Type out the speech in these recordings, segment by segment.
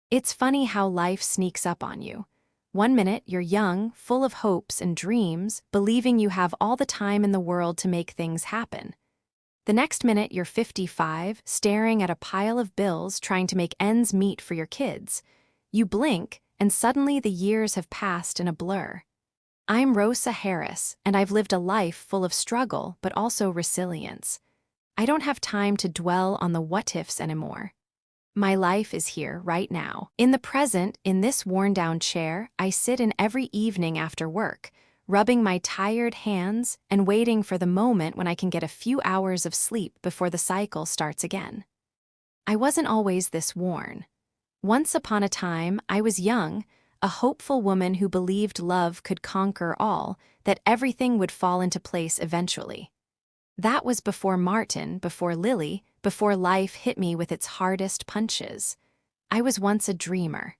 It's funny how life sneaks up on you. One minute you're young, full of hopes and dreams, believing you have all the time in the world to make things happen. The next minute you're 55, staring at a pile of bills trying to make ends meet for your kids. You blink, and suddenly the years have passed in a blur. I'm Rosa Harris, and I've lived a life full of struggle but also resilience. I don't have time to dwell on the what-ifs anymore. My life is here, right now. In the present, in this worn-down chair, I sit in every evening after work, rubbing my tired hands and waiting for the moment when I can get a few hours of sleep before the cycle starts again. I wasn't always this worn. Once upon a time, I was young, a hopeful woman who believed love could conquer all, that everything would fall into place eventually. That was before Martin, before Lily, before life hit me with its hardest punches. I was once a dreamer.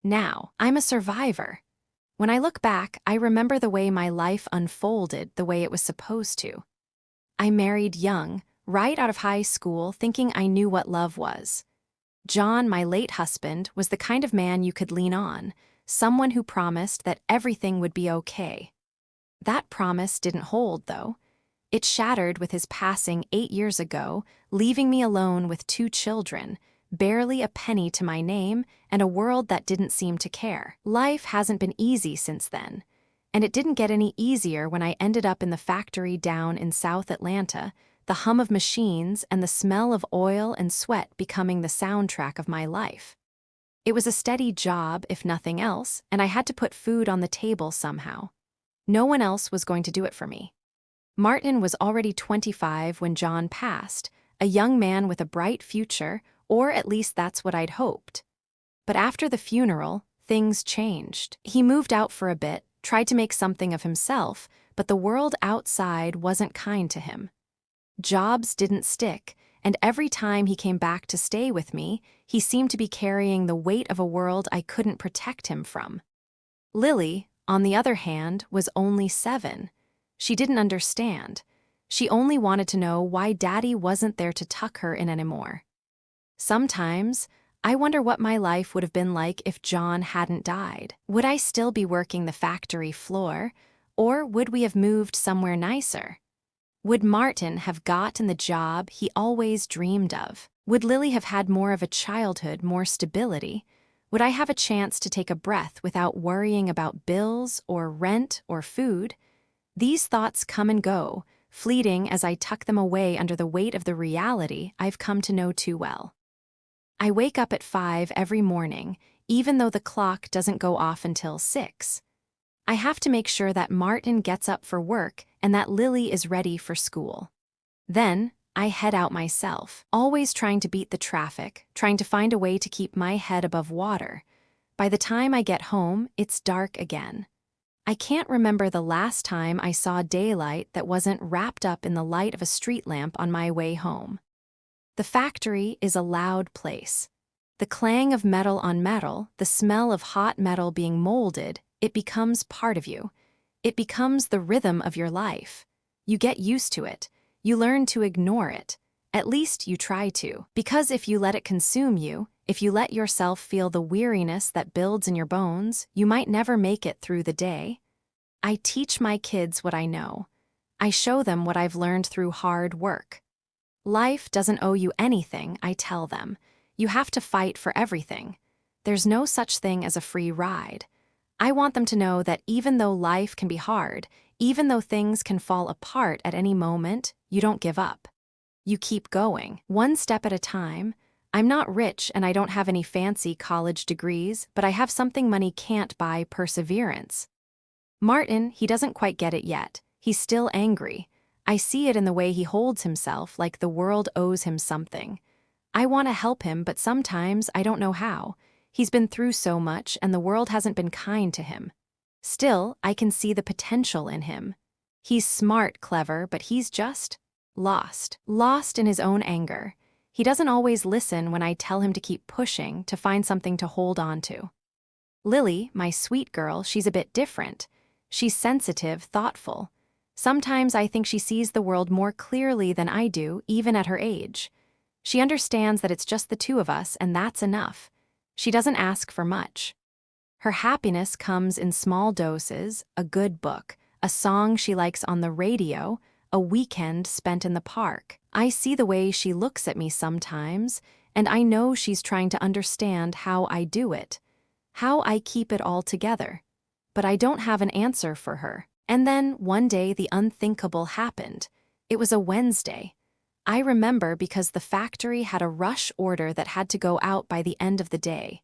Now, I'm a survivor. When I look back, I remember the way my life unfolded the way it was supposed to. I married young, right out of high school, thinking I knew what love was. John, my late husband, was the kind of man you could lean on, someone who promised that everything would be okay. That promise didn't hold, though. It shattered with his passing 8 years ago, leaving me alone with 2 children, barely a penny to my name, and a world that didn't seem to care. Life hasn't been easy since then, and it didn't get any easier when I ended up in the factory down in South Atlanta, the hum of machines and the smell of oil and sweat becoming the soundtrack of my life. It was a steady job, if nothing else, and I had to put food on the table somehow. No one else was going to do it for me. Martin was already 25 when John passed, a young man with a bright future, or at least that's what I'd hoped. But after the funeral, things changed. He moved out for a bit, tried to make something of himself, but the world outside wasn't kind to him. Jobs didn't stick, and every time he came back to stay with me, he seemed to be carrying the weight of a world I couldn't protect him from. Lily, on the other hand, was only 7. She didn't understand. She only wanted to know why Daddy wasn't there to tuck her in anymore. Sometimes, I wonder what my life would have been like if John hadn't died. Would I still be working the factory floor, or would we have moved somewhere nicer? Would Martin have gotten the job he always dreamed of? Would Lily have had more of a childhood, more stability? Would I have a chance to take a breath without worrying about bills or rent or food? These thoughts come and go, fleeting as I tuck them away under the weight of the reality I've come to know too well. I wake up at 5 every morning, even though the clock doesn't go off until 6. I have to make sure that Martin gets up for work and that Lily is ready for school. Then, I head out myself, always trying to beat the traffic, trying to find a way to keep my head above water. By the time I get home, it's dark again. I can't remember the last time I saw daylight that wasn't wrapped up in the light of a street lamp on my way home. The factory is a loud place. The clang of metal on metal, the smell of hot metal being molded, it becomes part of you. It becomes the rhythm of your life. You get used to it. You learn to ignore it. At least you try to. Because if you let it consume you, if you let yourself feel the weariness that builds in your bones, you might never make it through the day. I teach my kids what I know. I show them what I've learned through hard work. Life doesn't owe you anything, I tell them. You have to fight for everything. There's no such thing as a free ride. I want them to know that even though life can be hard, even though things can fall apart at any moment, you don't give up. You keep going, one step at a time. I'm not rich and I don't have any fancy college degrees, but I have something money can't buy: perseverance. Martin, he doesn't quite get it yet. He's still angry. I see it in the way he holds himself, like the world owes him something. I want to help him, but sometimes I don't know how. He's been through so much and the world hasn't been kind to him. Still, I can see the potential in him. He's smart, clever, but he's just lost. Lost in his own anger. He doesn't always listen when I tell him to keep pushing, to find something to hold on to. Lily, my sweet girl, she's a bit different. She's sensitive, thoughtful. Sometimes I think she sees the world more clearly than I do, even at her age. She understands that it's just the two of us, and that's enough. She doesn't ask for much. Her happiness comes in small doses: a good book, a song she likes on the radio, a weekend spent in the park. I see the way she looks at me sometimes, and I know she's trying to understand how I do it, how I keep it all together. But I don't have an answer for her. And then, one day, the unthinkable happened. It was a Wednesday. I remember because the factory had a rush order that had to go out by the end of the day.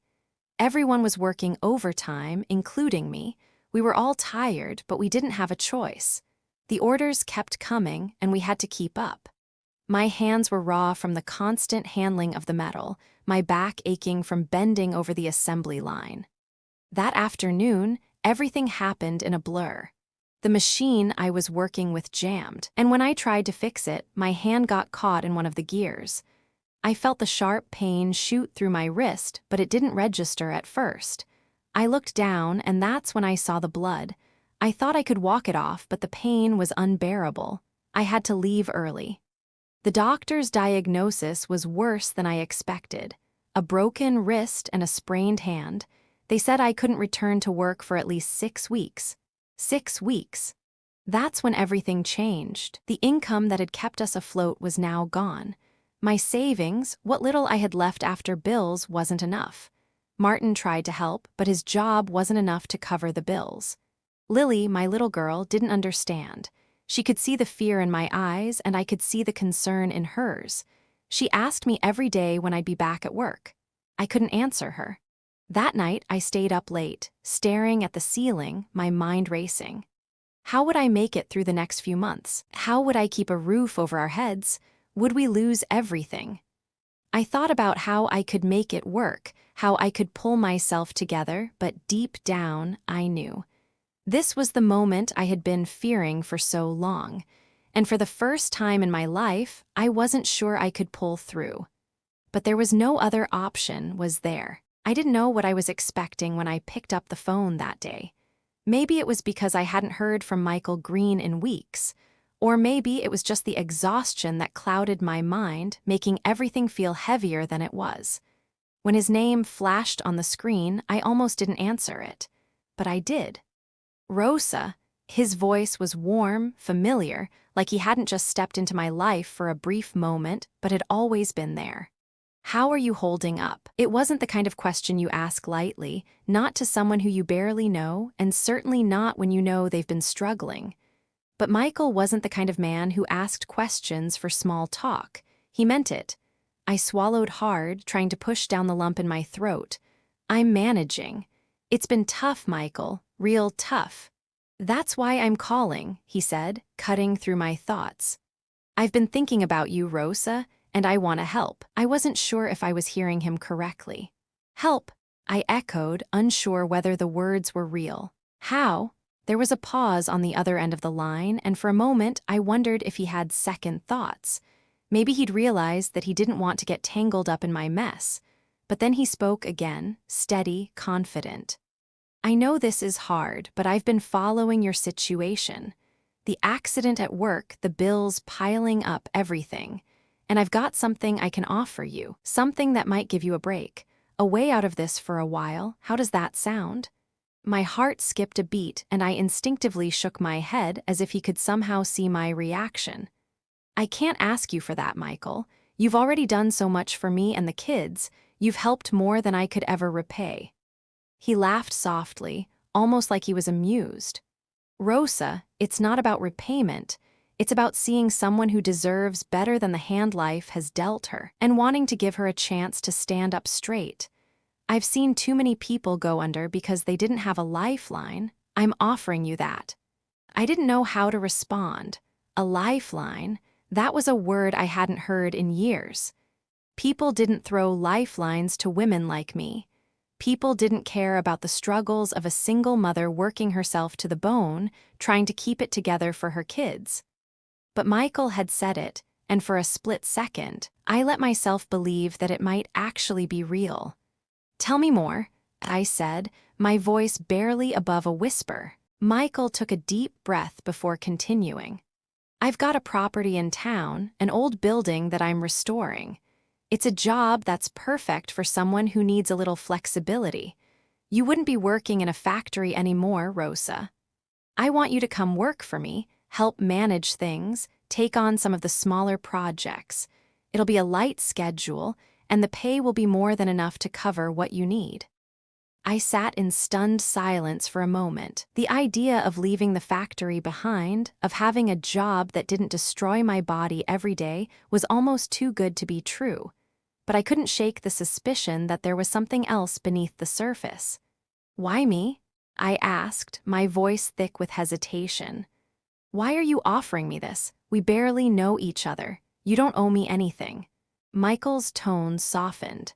Everyone was working overtime, including me. We were all tired, but we didn't have a choice. The orders kept coming, and we had to keep up. My hands were raw from the constant handling of the metal, my back aching from bending over the assembly line. That afternoon, everything happened in a blur. The machine I was working with jammed, and when I tried to fix it, my hand got caught in one of the gears. I felt the sharp pain shoot through my wrist, but it didn't register at first. I looked down, and that's when I saw the blood. I thought I could walk it off, but the pain was unbearable. I had to leave early. The doctor's diagnosis was worse than I expected: a broken wrist and a sprained hand. They said I couldn't return to work for at least 6 weeks. 6 weeks. That's when everything changed. The income that had kept us afloat was now gone. My savings, what little I had left after bills, wasn't enough. Martin tried to help, but his job wasn't enough to cover the bills. Lily, my little girl, didn't understand. She could see the fear in my eyes, and I could see the concern in hers. She asked me every day when I'd be back at work. I couldn't answer her. That night, I stayed up late, staring at the ceiling, my mind racing. How would I make it through the next few months? How would I keep a roof over our heads? Would we lose everything? I thought about how I could make it work, how I could pull myself together, but deep down, I knew. This was the moment I had been fearing for so long, and for the first time in my life, I wasn't sure I could pull through. But there was no other option, was there? I didn't know what I was expecting when I picked up the phone that day. Maybe it was because I hadn't heard from Michael Green in weeks, or maybe it was just the exhaustion that clouded my mind, making everything feel heavier than it was. When his name flashed on the screen, I almost didn't answer it. But I did. Rosa. His voice was warm, familiar, like he hadn't just stepped into my life for a brief moment, but had always been there. How are you holding up? It wasn't the kind of question you ask lightly, not to someone who you barely know, and certainly not when you know they've been struggling. But Michael wasn't the kind of man who asked questions for small talk. He meant it. I swallowed hard, trying to push down the lump in my throat. I'm managing. It's been tough, Michael, real tough. That's why I'm calling, he said, cutting through my thoughts. I've been thinking about you, Rosa, and I want to help. I wasn't sure if I was hearing him correctly. Help, I echoed, unsure whether the words were real. How? There was a pause on the other end of the line, and for a moment I wondered if he had second thoughts. Maybe he'd realized that he didn't want to get tangled up in my mess. But then he spoke again, steady, confident. I know this is hard, but I've been following your situation. The accident at work, the bills piling up, everything. And I've got something I can offer you, something that might give you a break, a way out of this for a while. How does that sound? My heart skipped a beat, and I instinctively shook my head as if he could somehow see my reaction. I can't ask you for that, Michael. You've already done so much for me and the kids. You've helped more than I could ever repay. He laughed softly, almost like he was amused. Rosa, it's not about repayment. It's about seeing someone who deserves better than the hand life has dealt her, and wanting to give her a chance to stand up straight. I've seen too many people go under because they didn't have a lifeline. I'm offering you that. I didn't know how to respond. A lifeline? That was a word I hadn't heard in years. People didn't throw lifelines to women like me. People didn't care about the struggles of a single mother working herself to the bone, trying to keep it together for her kids. But Michael had said it, and for a split second, I let myself believe that it might actually be real. Tell me more, I said, my voice barely above a whisper. Michael took a deep breath before continuing. I've got a property in town, an old building that I'm restoring. It's a job that's perfect for someone who needs a little flexibility. You wouldn't be working in a factory anymore, Rosa. I want you to come work for me, help manage things, take on some of the smaller projects. It'll be a light schedule, and the pay will be more than enough to cover what you need. I sat in stunned silence for a moment. The idea of leaving the factory behind, of having a job that didn't destroy my body every day, was almost too good to be true. But I couldn't shake the suspicion that there was something else beneath the surface. "Why me?" I asked, my voice thick with hesitation. "Why are you offering me this? We barely know each other. You don't owe me anything." Michael's tone softened.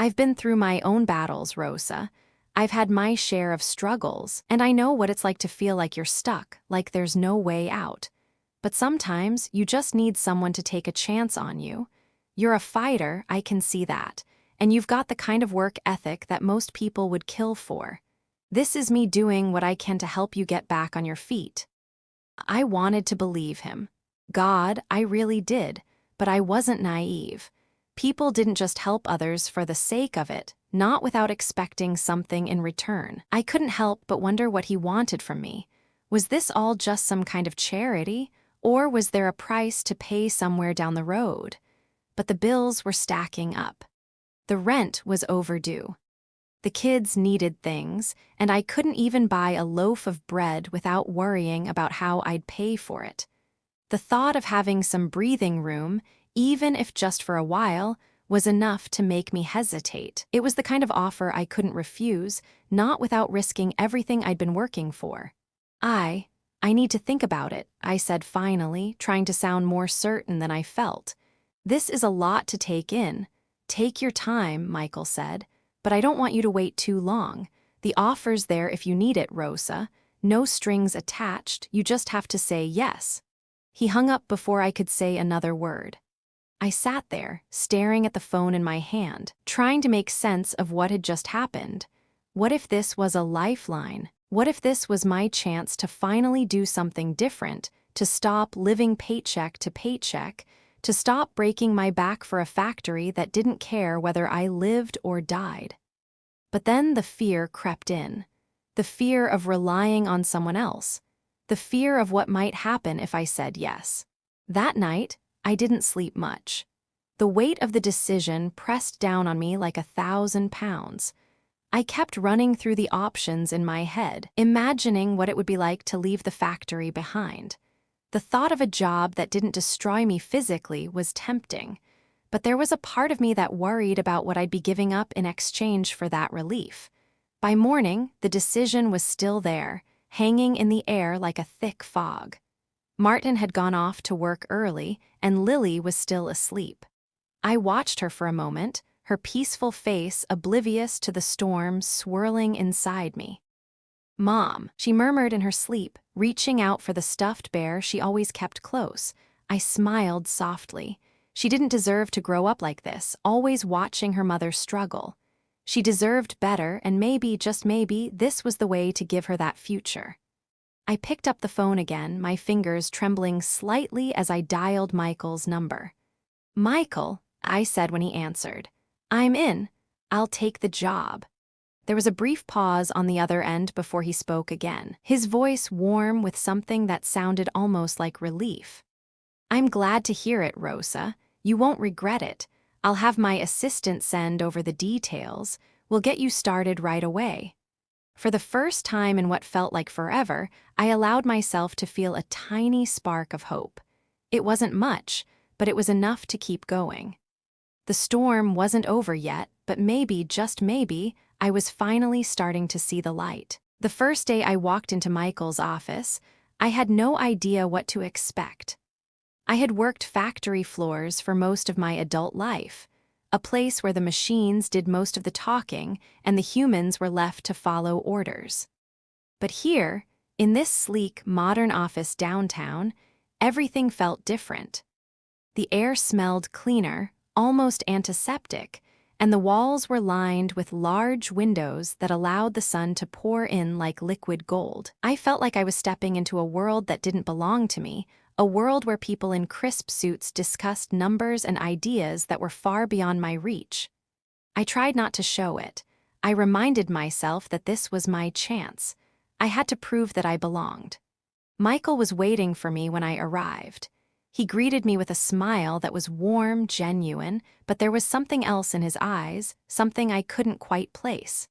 "I've been through my own battles, Rosa. I've had my share of struggles, and I know what it's like to feel like you're stuck, like there's no way out. But sometimes you just need someone to take a chance on you. You're a fighter, I can see that, and you've got the kind of work ethic that most people would kill for. This is me doing what I can to help you get back on your feet." I wanted to believe him. God, I really did, but I wasn't naive. People didn't just help others for the sake of it, not without expecting something in return. I couldn't help but wonder what he wanted from me. Was this all just some kind of charity, or was there a price to pay somewhere down the road? But the bills were stacking up. The rent was overdue. The kids needed things, and I couldn't even buy a loaf of bread without worrying about how I'd pay for it. The thought of having some breathing room, even if just for a while, was enough to make me hesitate. It was the kind of offer I couldn't refuse, not without risking everything I'd been working for. I need to think about it," I said finally, trying to sound more certain than I felt. "This is a lot to take in." "Take your time," Michael said, "but I don't want you to wait too long. The offer's there if you need it, Rosa. No strings attached, you just have to say yes." He hung up before I could say another word. I sat there, staring at the phone in my hand, trying to make sense of what had just happened. What if this was a lifeline? What if this was my chance to finally do something different, to stop living paycheck to paycheck, to stop breaking my back for a factory that didn't care whether I lived or died? But then the fear crept in. The fear of relying on someone else. The fear of what might happen if I said yes. That night, I didn't sleep much. The weight of the decision pressed down on me like 1,000 pounds. I kept running through the options in my head, imagining what it would be like to leave the factory behind. The thought of a job that didn't destroy me physically was tempting, but there was a part of me that worried about what I'd be giving up in exchange for that relief. By morning, the decision was still there, hanging in the air like a thick fog. Martin had gone off to work early, and Lily was still asleep. I watched her for a moment, her peaceful face oblivious to the storm swirling inside me. "Mom," she murmured in her sleep, reaching out for the stuffed bear she always kept close. I smiled softly. She didn't deserve to grow up like this, always watching her mother struggle. She deserved better, and maybe, just maybe, this was the way to give her that future. I picked up the phone again, my fingers trembling slightly as I dialed Michael's number. "Michael," I said when he answered. "I'm in. I'll take the job." There was a brief pause on the other end before he spoke again, his voice warm with something that sounded almost like relief. "I'm glad to hear it, Rosa. You won't regret it. I'll have my assistant send over the details. We'll get you started right away." For the first time in what felt like forever, I allowed myself to feel a tiny spark of hope. It wasn't much, but it was enough to keep going. The storm wasn't over yet, but maybe, just maybe, I was finally starting to see the light. The first day I walked into Michael's office, I had no idea what to expect. I had worked factory floors for most of my adult life, a place where the machines did most of the talking and the humans were left to follow orders. But here, in this sleek, modern office downtown, everything felt different. The air smelled cleaner, almost antiseptic, and the walls were lined with large windows that allowed the sun to pour in like liquid gold. I felt like I was stepping into a world that didn't belong to me, a world where people in crisp suits discussed numbers and ideas that were far beyond my reach. I tried not to show it. I reminded myself that this was my chance. I had to prove that I belonged. Michael was waiting for me when I arrived. He greeted me with a smile that was warm, genuine, but there was something else in his eyes, something I couldn't quite place.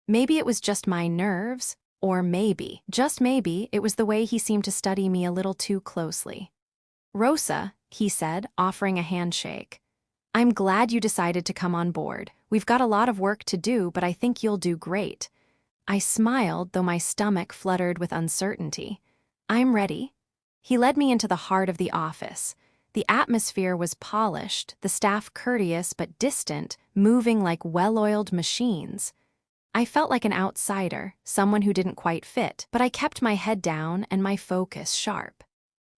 Maybe it was just my nerves, or maybe, just maybe, it was the way he seemed to study me a little too closely. "Rosa," he said, offering a handshake. "I'm glad you decided to come on board. We've got a lot of work to do, but I think you'll do great." I smiled, though my stomach fluttered with uncertainty. "I'm ready." He led me into the heart of the office. The atmosphere was polished, the staff courteous but distant, moving like well-oiled machines. I felt like an outsider, someone who didn't quite fit, but I kept my head down and my focus sharp.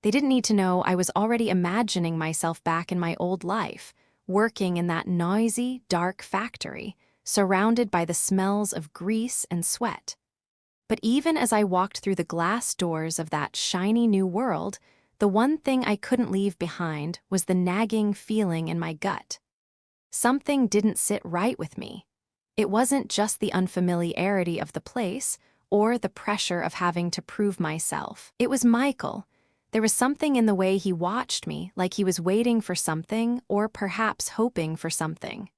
They didn't need to know I was already imagining myself back in my old life, working in that noisy, dark factory, surrounded by the smells of grease and sweat. But even as I walked through the glass doors of that shiny new world, the one thing I couldn't leave behind was the nagging feeling in my gut. Something didn't sit right with me. It wasn't just the unfamiliarity of the place or the pressure of having to prove myself. It was Michael. There was something in the way he watched me, like he was waiting for something or perhaps hoping for something.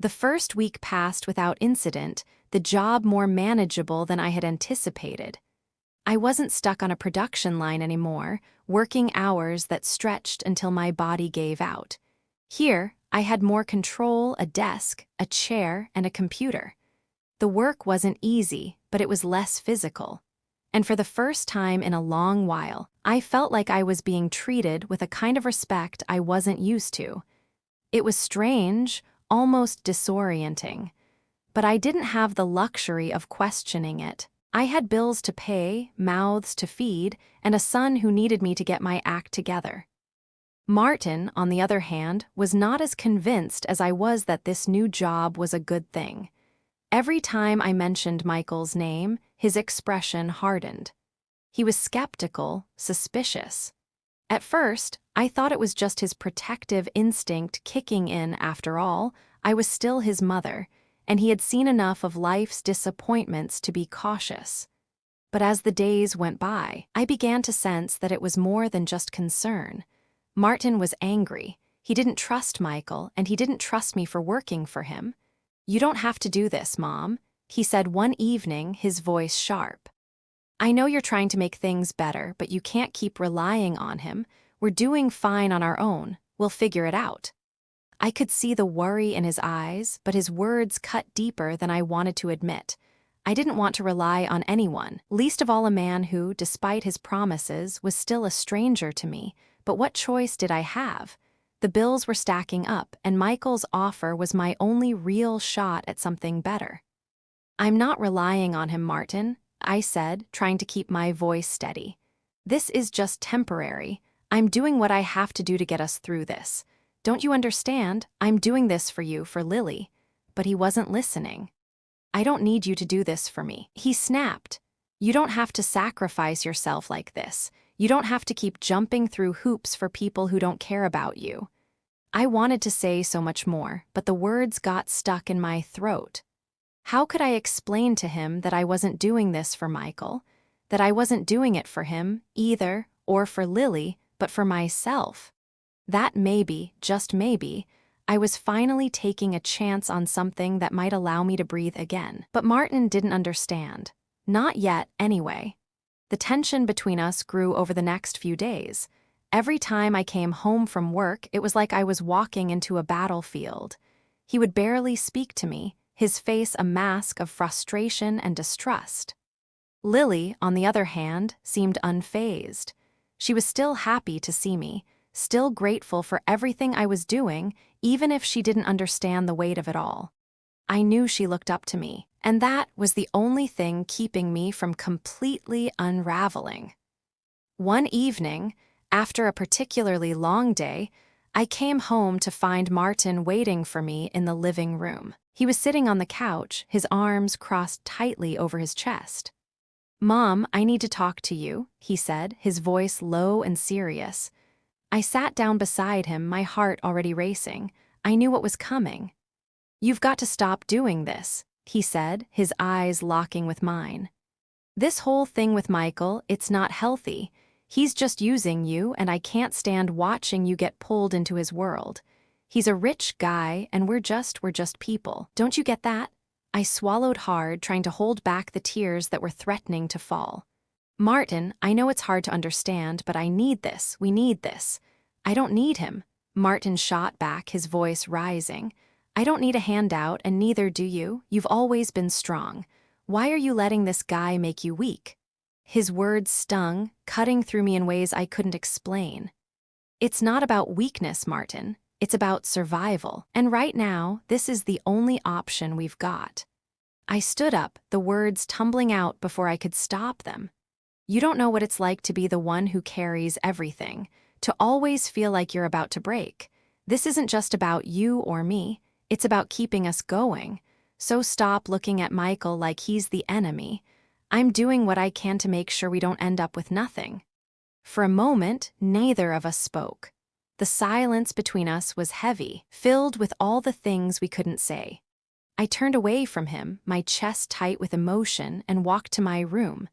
The first week passed without incident, the job more manageable than I had anticipated. I wasn't stuck on a production line anymore, working hours that stretched until my body gave out. Here, I had more control, a desk, a chair, and a computer. The work wasn't easy, but it was less physical. And for the first time in a long while, I felt like I was being treated with a kind of respect I wasn't used to. It was strange, almost disorienting. But I didn't have the luxury of questioning it. I had bills to pay, mouths to feed, and a son who needed me to get my act together. Martin, on the other hand, was not as convinced as I was that this new job was a good thing. Every time I mentioned Michael's name, his expression hardened. He was skeptical, suspicious. At first, I thought it was just his protective instinct kicking in after all. I was still his mother, and he had seen enough of life's disappointments to be cautious. But as the days went by, I began to sense that it was more than just concern. Martin was angry. He didn't trust Michael, and he didn't trust me for working for him. "You don't have to do this, Mom," he said one evening, his voice sharp. "I know you're trying to make things better, but you can't keep relying on him. We're doing fine on our own. We'll figure it out." I could see the worry in his eyes, but his words cut deeper than I wanted to admit. I didn't want to rely on anyone, least of all a man who, despite his promises, was still a stranger to me. But what choice did I have? The bills were stacking up, and Michael's offer was my only real shot at something better. "I'm not relying on him, Martin," I said, trying to keep my voice steady. "This is just temporary. I'm doing what I have to do to get us through this. Don't you understand? I'm doing this for you, for Lily." But he wasn't listening. "I don't need you to do this for me," he snapped. "You don't have to sacrifice yourself like this. You don't have to keep jumping through hoops for people who don't care about you." I wanted to say so much more, but the words got stuck in my throat. How could I explain to him that I wasn't doing this for Michael, that I wasn't doing it for him, either, or for Lily, but for myself? That maybe, just maybe, I was finally taking a chance on something that might allow me to breathe again. But Martin didn't understand. Not yet, anyway. The tension between us grew over the next few days. Every time I came home from work, it was like I was walking into a battlefield. He would barely speak to me, his face a mask of frustration and distrust. Lily, on the other hand, seemed unfazed. She was still happy to see me, still grateful for everything I was doing, even if she didn't understand the weight of it all. I knew she looked up to me, and that was the only thing keeping me from completely unraveling. One evening, after a particularly long day, I came home to find Martin waiting for me in the living room. He was sitting on the couch, his arms crossed tightly over his chest. "Mom, I need to talk to you," he said, his voice low and serious. I sat down beside him, my heart already racing. I knew what was coming. "You've got to stop doing this," he said, his eyes locking with mine. "This whole thing with Michael, it's not healthy. He's just using you, and I can't stand watching you get pulled into his world. He's a rich guy, and we're just people. Don't you get that?" I swallowed hard, trying to hold back the tears that were threatening to fall. "Martin, I know it's hard to understand, but I need this. We need this." "I don't need him," Martin shot back, his voice rising. "I don't need a handout, and neither do you. You've always been strong. Why are you letting this guy make you weak?" His words stung, cutting through me in ways I couldn't explain. "It's not about weakness, Martin. It's about survival. And right now, this is the only option we've got." I stood up, the words tumbling out before I could stop them. "You don't know what it's like to be the one who carries everything, to always feel like you're about to break. This isn't just about you or me, it's about keeping us going. So stop looking at Michael like he's the enemy. I'm doing what I can to make sure we don't end up with nothing." For a moment, neither of us spoke. The silence between us was heavy, filled with all the things we couldn't say. I turned away from him, my chest tight with emotion, and walked to my room.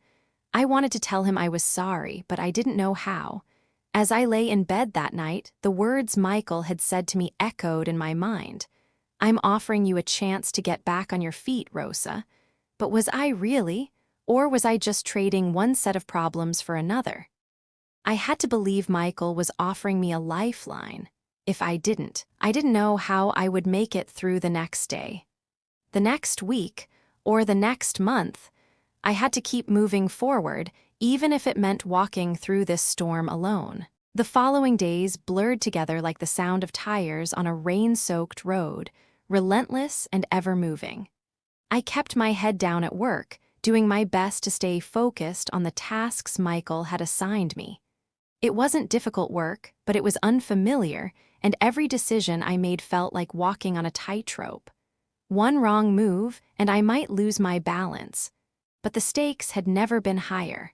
I wanted to tell him I was sorry, but I didn't know how. As I lay in bed that night, the words Michael had said to me echoed in my mind. "I'm offering you a chance to get back on your feet, Rosa." But was I really? Or was I just trading one set of problems for another? I had to believe Michael was offering me a lifeline. If I didn't know how I would make it through the next day, the next week, or the next month. I had to keep moving forward, even if it meant walking through this storm alone. The following days blurred together like the sound of tires on a rain-soaked road, relentless and ever-moving. I kept my head down at work, doing my best to stay focused on the tasks Michael had assigned me. It wasn't difficult work, but it was unfamiliar, and every decision I made felt like walking on a tightrope. One wrong move, and I might lose my balance. But the stakes had never been higher.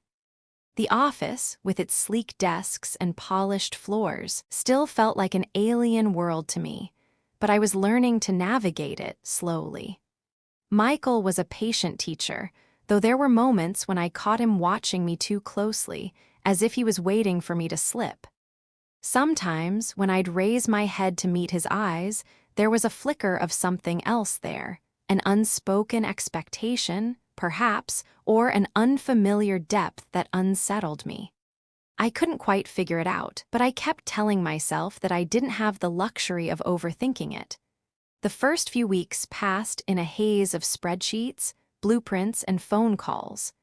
The office, with its sleek desks and polished floors, still felt like an alien world to me, but I was learning to navigate it slowly. Michael was a patient teacher, though there were moments when I caught him watching me too closely, as if he was waiting for me to slip. Sometimes, when I'd raise my head to meet his eyes, there was a flicker of something else there, an unspoken expectation, perhaps, or an unfamiliar depth that unsettled me. I couldn't quite figure it out, but I kept telling myself that I didn't have the luxury of overthinking it. The first few weeks passed in a haze of spreadsheets, blueprints, and phone calls.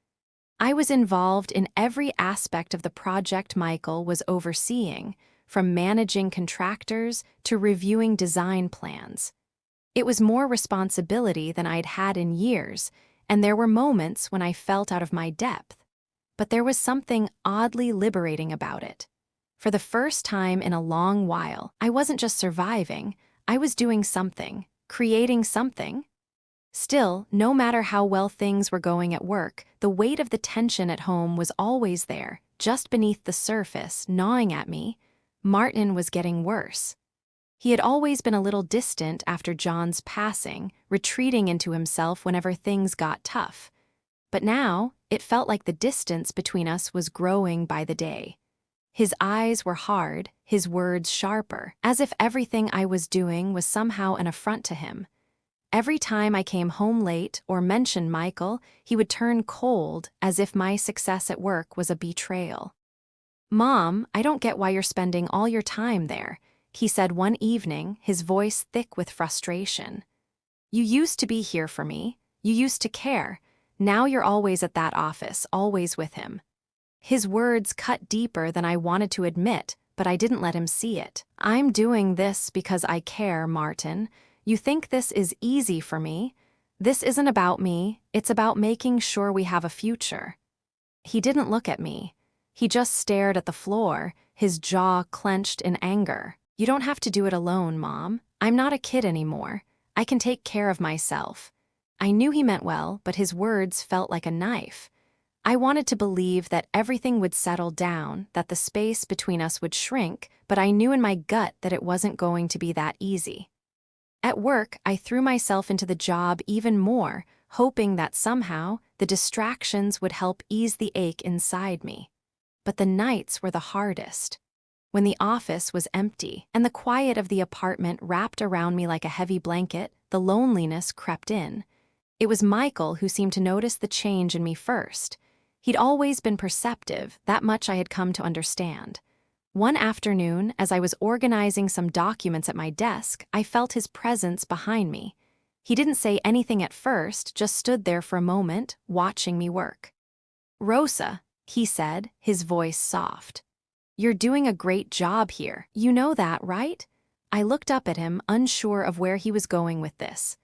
I was involved in every aspect of the project Michael was overseeing, from managing contractors to reviewing design plans. It was more responsibility than I'd had in years, and there were moments when I felt out of my depth. But there was something oddly liberating about it. For the first time in a long while, I wasn't just surviving, I was doing something, creating something. Still, no matter how well things were going at work, the weight of the tension at home was always there, just beneath the surface, gnawing at me. Martin was getting worse. He had always been a little distant after John's passing, retreating into himself whenever things got tough. But now, it felt like the distance between us was growing by the day. His eyes were hard, his words sharper, as if everything I was doing was somehow an affront to him. Every time I came home late or mentioned Michael, he would turn cold, as if my success at work was a betrayal. "Mom, I don't get why you're spending all your time there," he said one evening, his voice thick with frustration. "You used to be here for me. You used to care. Now you're always at that office, always with him." His words cut deeper than I wanted to admit, but I didn't let him see it. "I'm doing this because I care, Martin. You think this is easy for me? This isn't about me, it's about making sure we have a future." He didn't look at me. He just stared at the floor, his jaw clenched in anger. "You don't have to do it alone, Mom. I'm not a kid anymore. I can take care of myself." I knew he meant well, but his words felt like a knife. I wanted to believe that everything would settle down, that the space between us would shrink, but I knew in my gut that it wasn't going to be that easy. At work, I threw myself into the job even more, hoping that somehow the distractions would help ease the ache inside me. But the nights were the hardest. When the office was empty and the quiet of the apartment wrapped around me like a heavy blanket, the loneliness crept in. It was Michael who seemed to notice the change in me first. He'd always been perceptive, that much I had come to understand. One afternoon, as I was organizing some documents at my desk, I felt his presence behind me. He didn't say anything at first, just stood there for a moment, watching me work. "Rosa," he said, his voice soft. "You're doing a great job here. You know that, right?" I looked up at him, unsure of where he was going with this.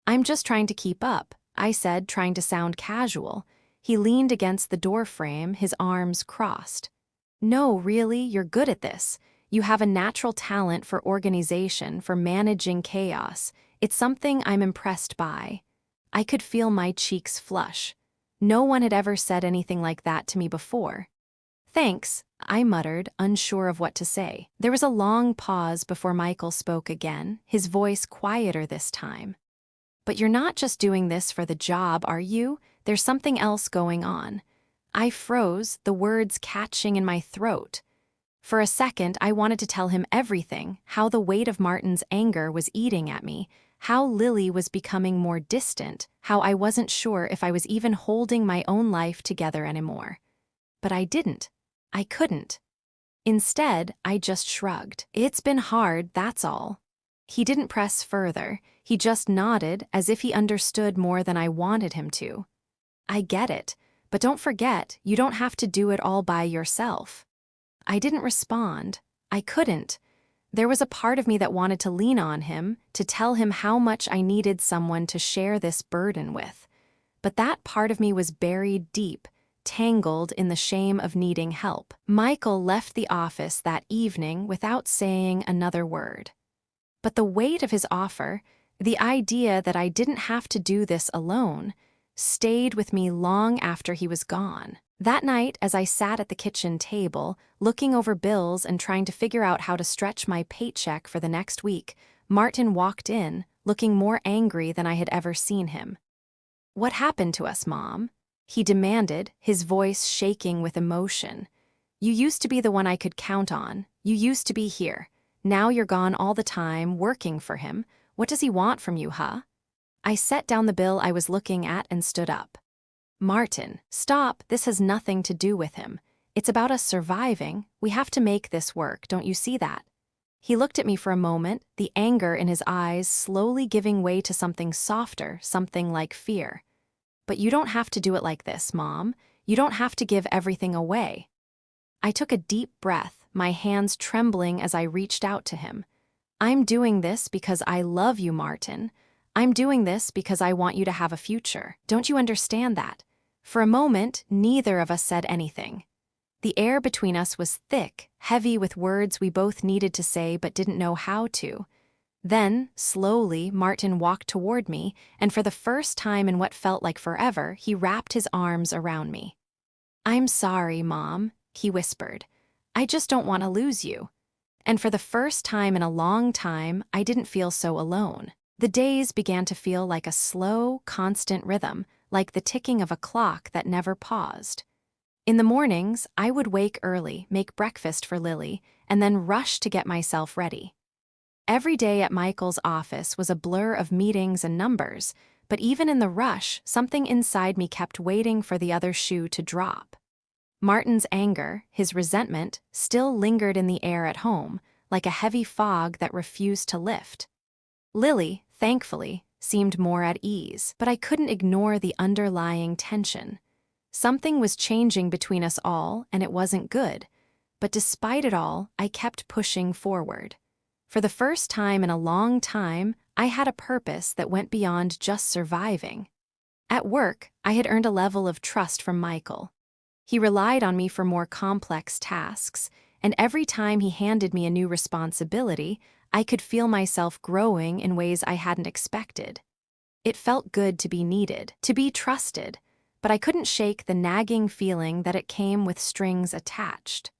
"I'm just trying to keep up," I said, trying to sound casual. He leaned against the doorframe, his arms crossed. "No, really, you're good at this. You have a natural talent for organization, for managing chaos. It's something I'm impressed by." I could feel my cheeks flush. No one had ever said anything like that to me before. "Thanks," I muttered, unsure of what to say. There was a long pause before Michael spoke again, his voice quieter this time. "But you're not just doing this for the job, are you? There's something else going on." I froze, the words catching in my throat. For a second, I wanted to tell him everything, how the weight of Martin's anger was eating at me, how Lily was becoming more distant, how I wasn't sure if I was even holding my own life together anymore. But I didn't. I couldn't. Instead, I just shrugged. "It's been hard, that's all." He didn't press further. He just nodded, as if he understood more than I wanted him to. "I get it, but don't forget, you don't have to do it all by yourself." I didn't respond. I couldn't. There was a part of me that wanted to lean on him, to tell him how much I needed someone to share this burden with. But that part of me was buried deep, tangled in the shame of needing help. Michael left the office that evening without saying another word. But the weight of his offer, the idea that I didn't have to do this alone, stayed with me long after he was gone. That night, as I sat at the kitchen table, looking over bills and trying to figure out how to stretch my paycheck for the next week, Martin walked in, looking more angry than I had ever seen him. "What happened to us, Mom?" he demanded, his voice shaking with emotion. "You used to be the one I could count on. You used to be here. Now you're gone all the time, working for him. What does he want from you, huh?" I set down the bill I was looking at and stood up. "Martin, stop, this has nothing to do with him. It's about us surviving. We have to make this work, don't you see that?" He looked at me for a moment, the anger in his eyes slowly giving way to something softer, something like fear. "But you don't have to do it like this, Mom. You don't have to give everything away." I took a deep breath, my hands trembling as I reached out to him. "I'm doing this because I love you, Martin. I'm doing this because I want you to have a future. Don't you understand that?" For a moment, neither of us said anything. The air between us was thick, heavy with words we both needed to say but didn't know how to. Then, slowly, Martin walked toward me, and for the first time in what felt like forever, he wrapped his arms around me. "I'm sorry, Mom," he whispered. "I just don't want to lose you." And for the first time in a long time, I didn't feel so alone. The days began to feel like a slow, constant rhythm, like the ticking of a clock that never paused. In the mornings, I would wake early, make breakfast for Lily, and then rush to get myself ready. Every day at Michael's office was a blur of meetings and numbers, but even in the rush, something inside me kept waiting for the other shoe to drop. Martin's anger, his resentment, still lingered in the air at home, like a heavy fog that refused to lift. Lily, thankfully, seemed more at ease, but I couldn't ignore the underlying tension. Something was changing between us all, and it wasn't good. But despite it all, I kept pushing forward. For the first time in a long time, I had a purpose that went beyond just surviving. At work, I had earned a level of trust from Michael. He relied on me for more complex tasks, and every time he handed me a new responsibility, I could feel myself growing in ways I hadn't expected. It felt good to be needed, to be trusted, but I couldn't shake the nagging feeling that it came with strings attached.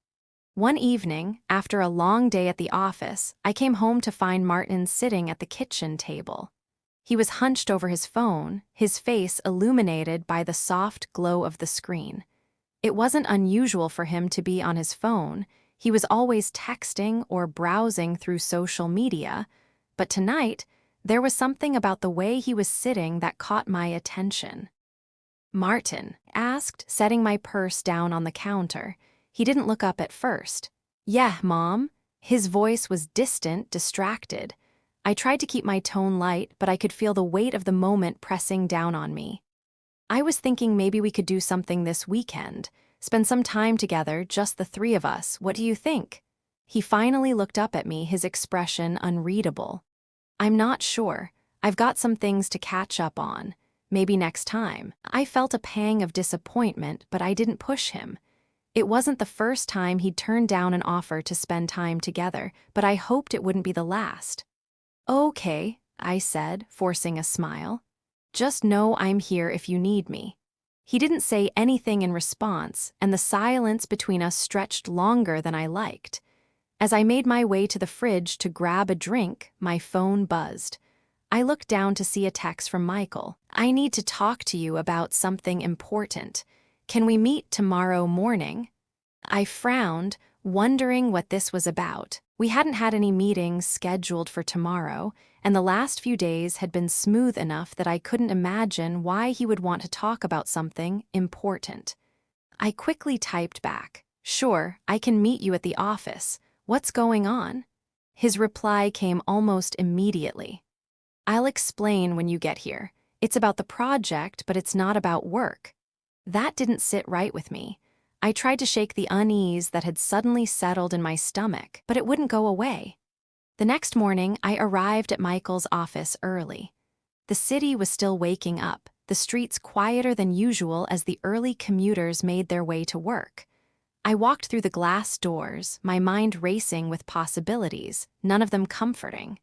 One evening, after a long day at the office, I came home to find Martin sitting at the kitchen table. He was hunched over his phone, his face illuminated by the soft glow of the screen. It wasn't unusual for him to be on his phone. He was always texting or browsing through social media, but tonight, there was something about the way he was sitting that caught my attention. "Martin?" asked, setting my purse down on the counter. He didn't look up at first. "Yeah, Mom." His voice was distant, distracted. I tried to keep my tone light, but I could feel the weight of the moment pressing down on me. "I was thinking maybe we could do something this weekend. Spend some time together, just the three of us. What do you think?" He finally looked up at me, his expression unreadable. "I'm not sure. I've got some things to catch up on. Maybe next time." I felt a pang of disappointment, but I didn't push him. It wasn't the first time he'd turned down an offer to spend time together, but I hoped it wouldn't be the last. "Okay," I said, forcing a smile. "Just know I'm here if you need me." He didn't say anything in response, and the silence between us stretched longer than I liked. As I made my way to the fridge to grab a drink, my phone buzzed. I looked down to see a text from Michael. "I need to talk to you about something important. Can we meet tomorrow morning?" I frowned, wondering what this was about. We hadn't had any meetings scheduled for tomorrow, and the last few days had been smooth enough that I couldn't imagine why he would want to talk about something important. I quickly typed back, "Sure, I can meet you at the office. What's going on?" His reply came almost immediately. "I'll explain when you get here. It's about the project, but it's not about work." That didn't sit right with me. I tried to shake the unease that had suddenly settled in my stomach, but it wouldn't go away. The next morning, I arrived at Michael's office early. The city was still waking up, the streets quieter than usual as the early commuters made their way to work. I walked through the glass doors, my mind racing with possibilities, none of them comforting.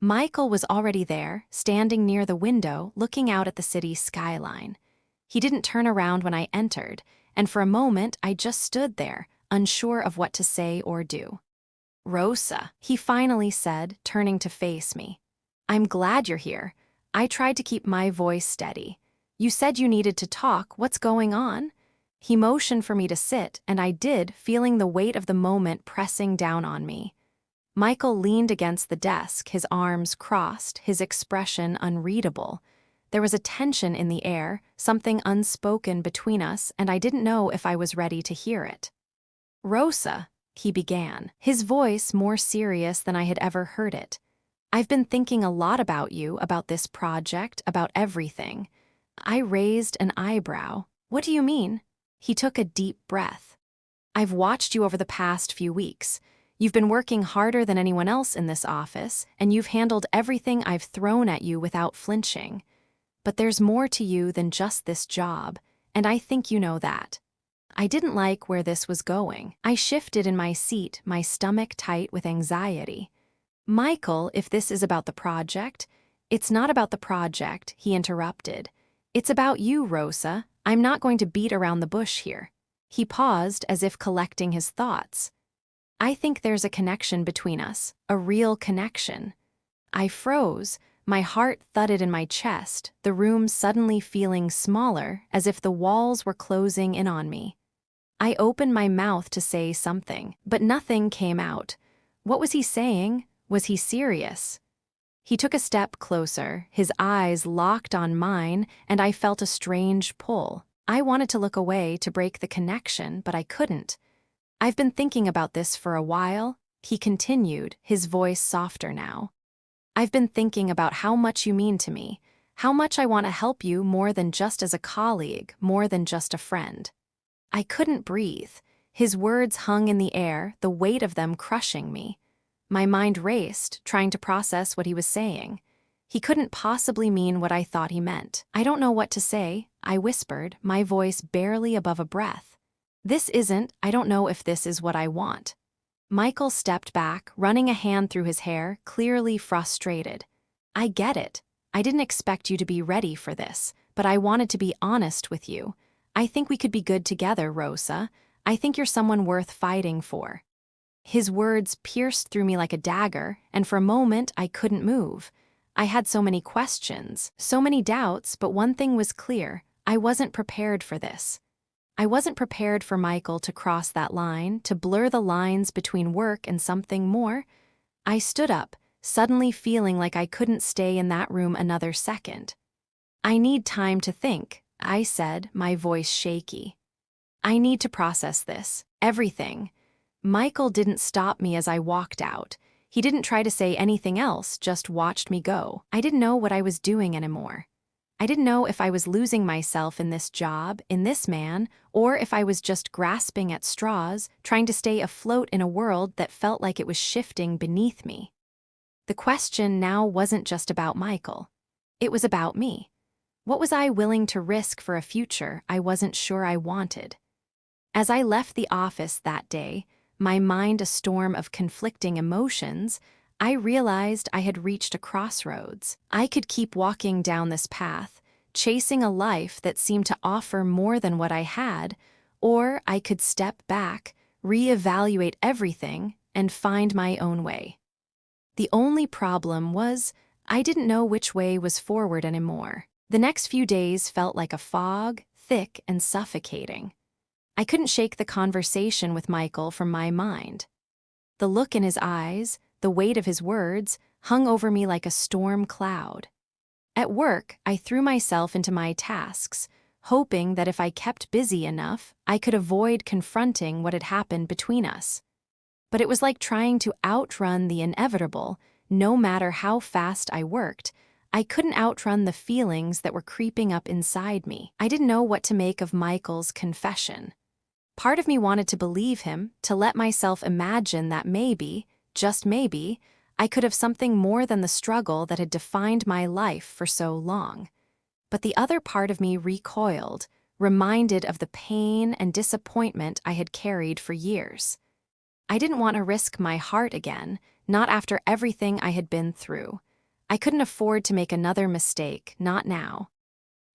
Michael was already there, standing near the window, looking out at the city skyline. He didn't turn around when I entered, and for a moment I just stood there, unsure of what to say or do. "Rosa," he finally said, turning to face me. "I'm glad you're here. I tried to keep my voice steady. You said you needed to talk. What's going on?" He motioned for me to sit, and I did, feeling the weight of the moment pressing down on me. Michael leaned against the desk, his arms crossed, his expression unreadable. There was a tension in the air, something unspoken between us, and I didn't know if I was ready to hear it. "Rosa," he began, his voice more serious than I had ever heard it. "I've been thinking a lot about you, about this project, about everything." I raised an eyebrow. "What do you mean?" He took a deep breath. "I've watched you over the past few weeks. You've been working harder than anyone else in this office, and you've handled everything I've thrown at you without flinching. But there's more to you than just this job, and I think you know that." I didn't like where this was going. I shifted in my seat, my stomach tight with anxiety. "Michael, if this is about the project—" "It's not about the project," he interrupted. "It's about you, Rosa. I'm not going to beat around the bush here." He paused as if collecting his thoughts. "I think there's a connection between us, a real connection." I froze. My heart thudded in my chest, the room suddenly feeling smaller, as if the walls were closing in on me. I opened my mouth to say something, but nothing came out. What was he saying? Was he serious? He took a step closer, his eyes locked on mine, and I felt a strange pull. I wanted to look away to break the connection, but I couldn't. "I've been thinking about this for a while," he continued, his voice softer now. "I've been thinking about how much you mean to me, how much I want to help you more than just as a colleague, more than just a friend." I couldn't breathe. His words hung in the air, the weight of them crushing me. My mind raced, trying to process what he was saying. He couldn't possibly mean what I thought he meant. "I don't know what to say," I whispered, my voice barely above a breath. I don't know if this is what I want." Michael stepped back, running a hand through his hair, clearly frustrated. "I get it. I didn't expect you to be ready for this, but I wanted to be honest with you. I think we could be good together, Rosa. I think you're someone worth fighting for." His words pierced through me like a dagger, and for a moment I couldn't move. I had so many questions, so many doubts, but one thing was clear: I wasn't prepared for this. I wasn't prepared for Michael to cross that line, to blur the lines between work and something more. I stood up, suddenly feeling like I couldn't stay in that room another second. "I need time to think," I said, my voice shaky. "I need to process this, everything." Michael didn't stop me as I walked out. He didn't try to say anything else, just watched me go. I didn't know what I was doing anymore. I didn't know if I was losing myself in this job, in this man, or if I was just grasping at straws, trying to stay afloat in a world that felt like it was shifting beneath me. The question now wasn't just about Michael. It was about me. What was I willing to risk for a future I wasn't sure I wanted? As I left the office that day, my mind a storm of conflicting emotions, I realized I had reached a crossroads. I could keep walking down this path, chasing a life that seemed to offer more than what I had, or I could step back, reevaluate everything, and find my own way. The only problem was I didn't know which way was forward anymore. The next few days felt like a fog, thick and suffocating. I couldn't shake the conversation with Michael from my mind. The look in his eyes, the weight of his words, hung over me like a storm cloud. At work, I threw myself into my tasks, hoping that if I kept busy enough, I could avoid confronting what had happened between us. But it was like trying to outrun the inevitable. No matter how fast I worked, I couldn't outrun the feelings that were creeping up inside me. I didn't know what to make of Michael's confession. Part of me wanted to believe him, to let myself imagine that maybe, just maybe, I could have something more than the struggle that had defined my life for so long. But the other part of me recoiled, reminded of the pain and disappointment I had carried for years. I didn't want to risk my heart again, not after everything I had been through. I couldn't afford to make another mistake, not now.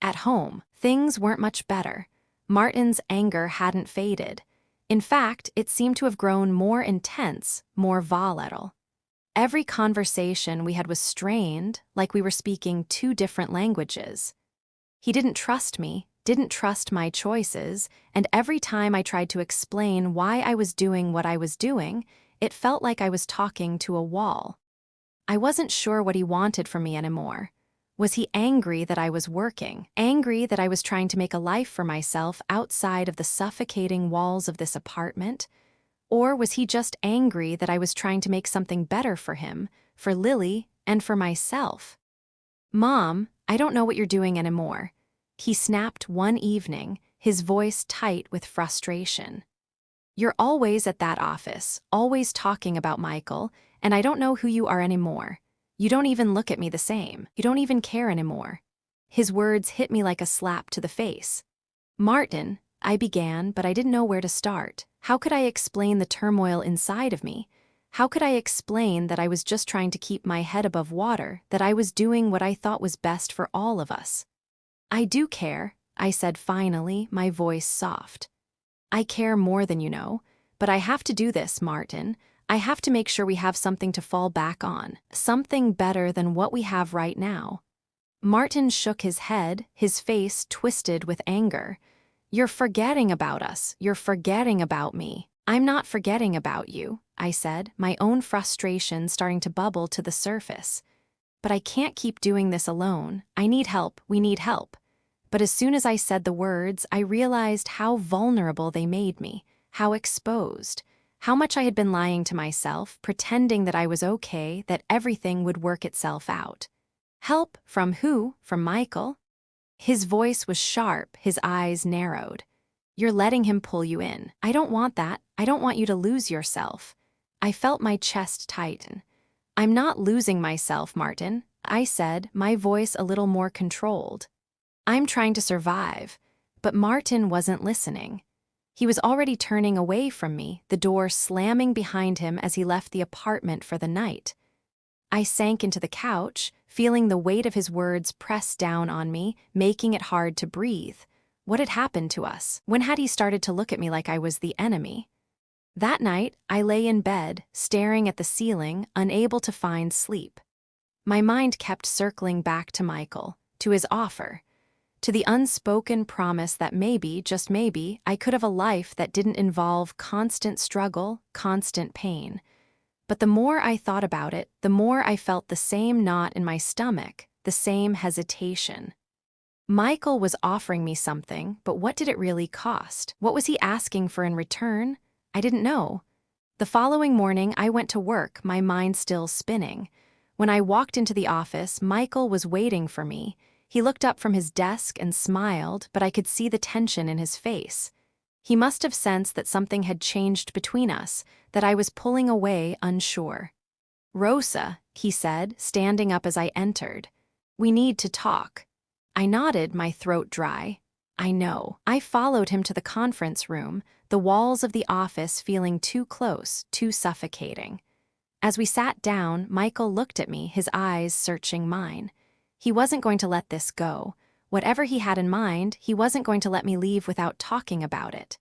At home, things weren't much better. Martin's anger hadn't faded. In fact, it seemed to have grown more intense, more volatile. Every conversation we had was strained, like we were speaking two different languages. He didn't trust me, didn't trust my choices, and every time I tried to explain why I was doing what I was doing, it felt like I was talking to a wall. I wasn't sure what he wanted from me anymore. Was he angry that I was working, angry that I was trying to make a life for myself outside of the suffocating walls of this apartment? Or was he just angry that I was trying to make something better for him, for Lily, and for myself? "Mom, I don't know what you're doing anymore," he snapped one evening, his voice tight with frustration. "You're always at that office, always talking about Michael, and I don't know who you are anymore. You don't even look at me the same. You don't even care anymore." His words hit me like a slap to the face. "Martin," I began, but I didn't know where to start. How could I explain the turmoil inside of me? How could I explain that I was just trying to keep my head above water, that I was doing what I thought was best for all of us? "I do care," I said finally, my voice soft. "I care more than you know, but I have to do this, Martin. I have to make sure we have something to fall back on, something better than what we have right now." Martin shook his head, his face twisted with anger. "You're forgetting about us. You're forgetting about me." "I'm not forgetting about you," I said, my own frustration starting to bubble to the surface. "But I can't keep doing this alone. I need help. We need help." But as soon as I said the words, I realized how vulnerable they made me, how exposed. How much I had been lying to myself, pretending that I was okay, that everything would work itself out. Help from who? From Michael? His voice was sharp, his eyes narrowed. "You're letting him pull you in. I don't want that. I don't want you to lose yourself." I felt my chest tighten. "I'm not losing myself, Martin," I said, my voice a little more controlled. "I'm trying to survive." But Martin wasn't listening. He was already turning away from me, the door slamming behind him as he left the apartment for the night. I sank into the couch, feeling the weight of his words press down on me, making it hard to breathe. What had happened to us? When had he started to look at me like I was the enemy? That night, I lay in bed, staring at the ceiling, unable to find sleep. My mind kept circling back to Michael, to his offer, to the unspoken promise that maybe, just maybe, I could have a life that didn't involve constant struggle, constant pain. But the more I thought about it, the more I felt the same knot in my stomach, the same hesitation. Michael was offering me something, but what did it really cost? What was he asking for in return? I didn't know. The following morning, I went to work, my mind still spinning. When I walked into the office, Michael was waiting for me. He looked up from his desk and smiled, but I could see the tension in his face. He must have sensed that something had changed between us, that I was pulling away unsure. "Rosa," he said, standing up as I entered. "We need to talk." I nodded, my throat dry. I know. I followed him to the conference room, the walls of the office feeling too close, too suffocating. As we sat down, Michael looked at me, his eyes searching mine. He wasn't going to let this go. Whatever he had in mind, he wasn't going to let me leave without talking about it.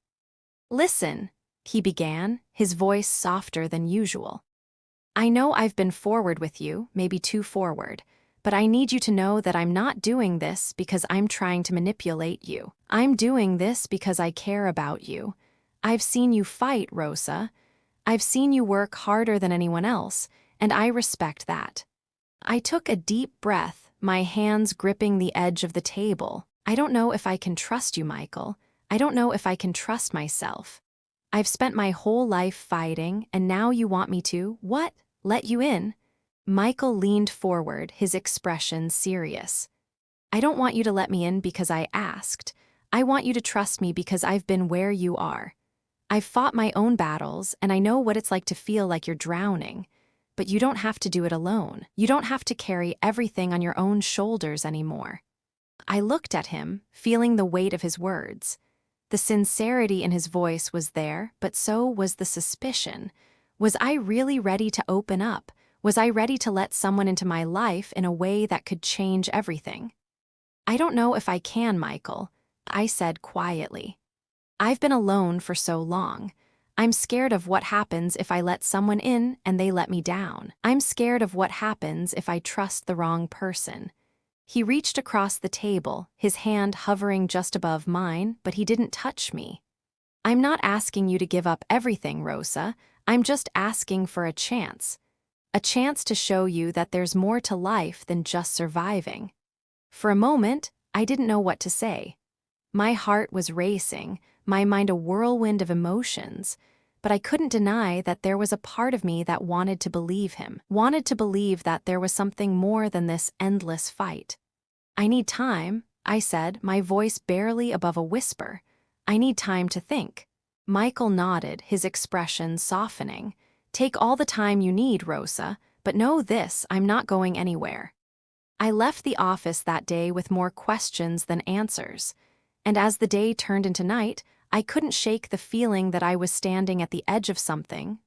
"Listen," he began, his voice softer than usual. "I know I've been forward with you, maybe too forward, but I need you to know that I'm not doing this because I'm trying to manipulate you. I'm doing this because I care about you. I've seen you fight, Rosa. I've seen you work harder than anyone else, and I respect that." I took a deep breath, my hands gripping the edge of the table. "I don't know if I can trust you, Michael. I don't know if I can trust myself. I've spent my whole life fighting, and now you want me to, what? Let you in?" Michael leaned forward, his expression serious. "I don't want you to let me in because I asked. I want you to trust me because I've been where you are. I've fought my own battles, and I know what it's like to feel like you're drowning. But you don't have to do it alone. You don't have to carry everything on your own shoulders anymore." I looked at him, feeling the weight of his words. The sincerity in his voice was there, but so was the suspicion. Was I really ready to open up? Was I ready to let someone into my life in a way that could change everything? "I don't know if I can, Michael," I said quietly. "I've been alone for so long. I'm scared of what happens if I let someone in and they let me down. I'm scared of what happens if I trust the wrong person." He reached across the table, his hand hovering just above mine, but he didn't touch me. "I'm not asking you to give up everything, Rosa. I'm just asking for a chance. A chance to show you that there's more to life than just surviving." For a moment, I didn't know what to say. My heart was racing, my mind a whirlwind of emotions, but I couldn't deny that there was a part of me that wanted to believe him, wanted to believe that there was something more than this endless fight. "I need time," I said, my voice barely above a whisper. "I need time to think." Michael nodded, his expression softening. "Take all the time you need, Rosa, but know this, I'm not going anywhere." I left the office that day with more questions than answers. And as the day turned into night, I couldn't shake the feeling that I was standing at the edge of something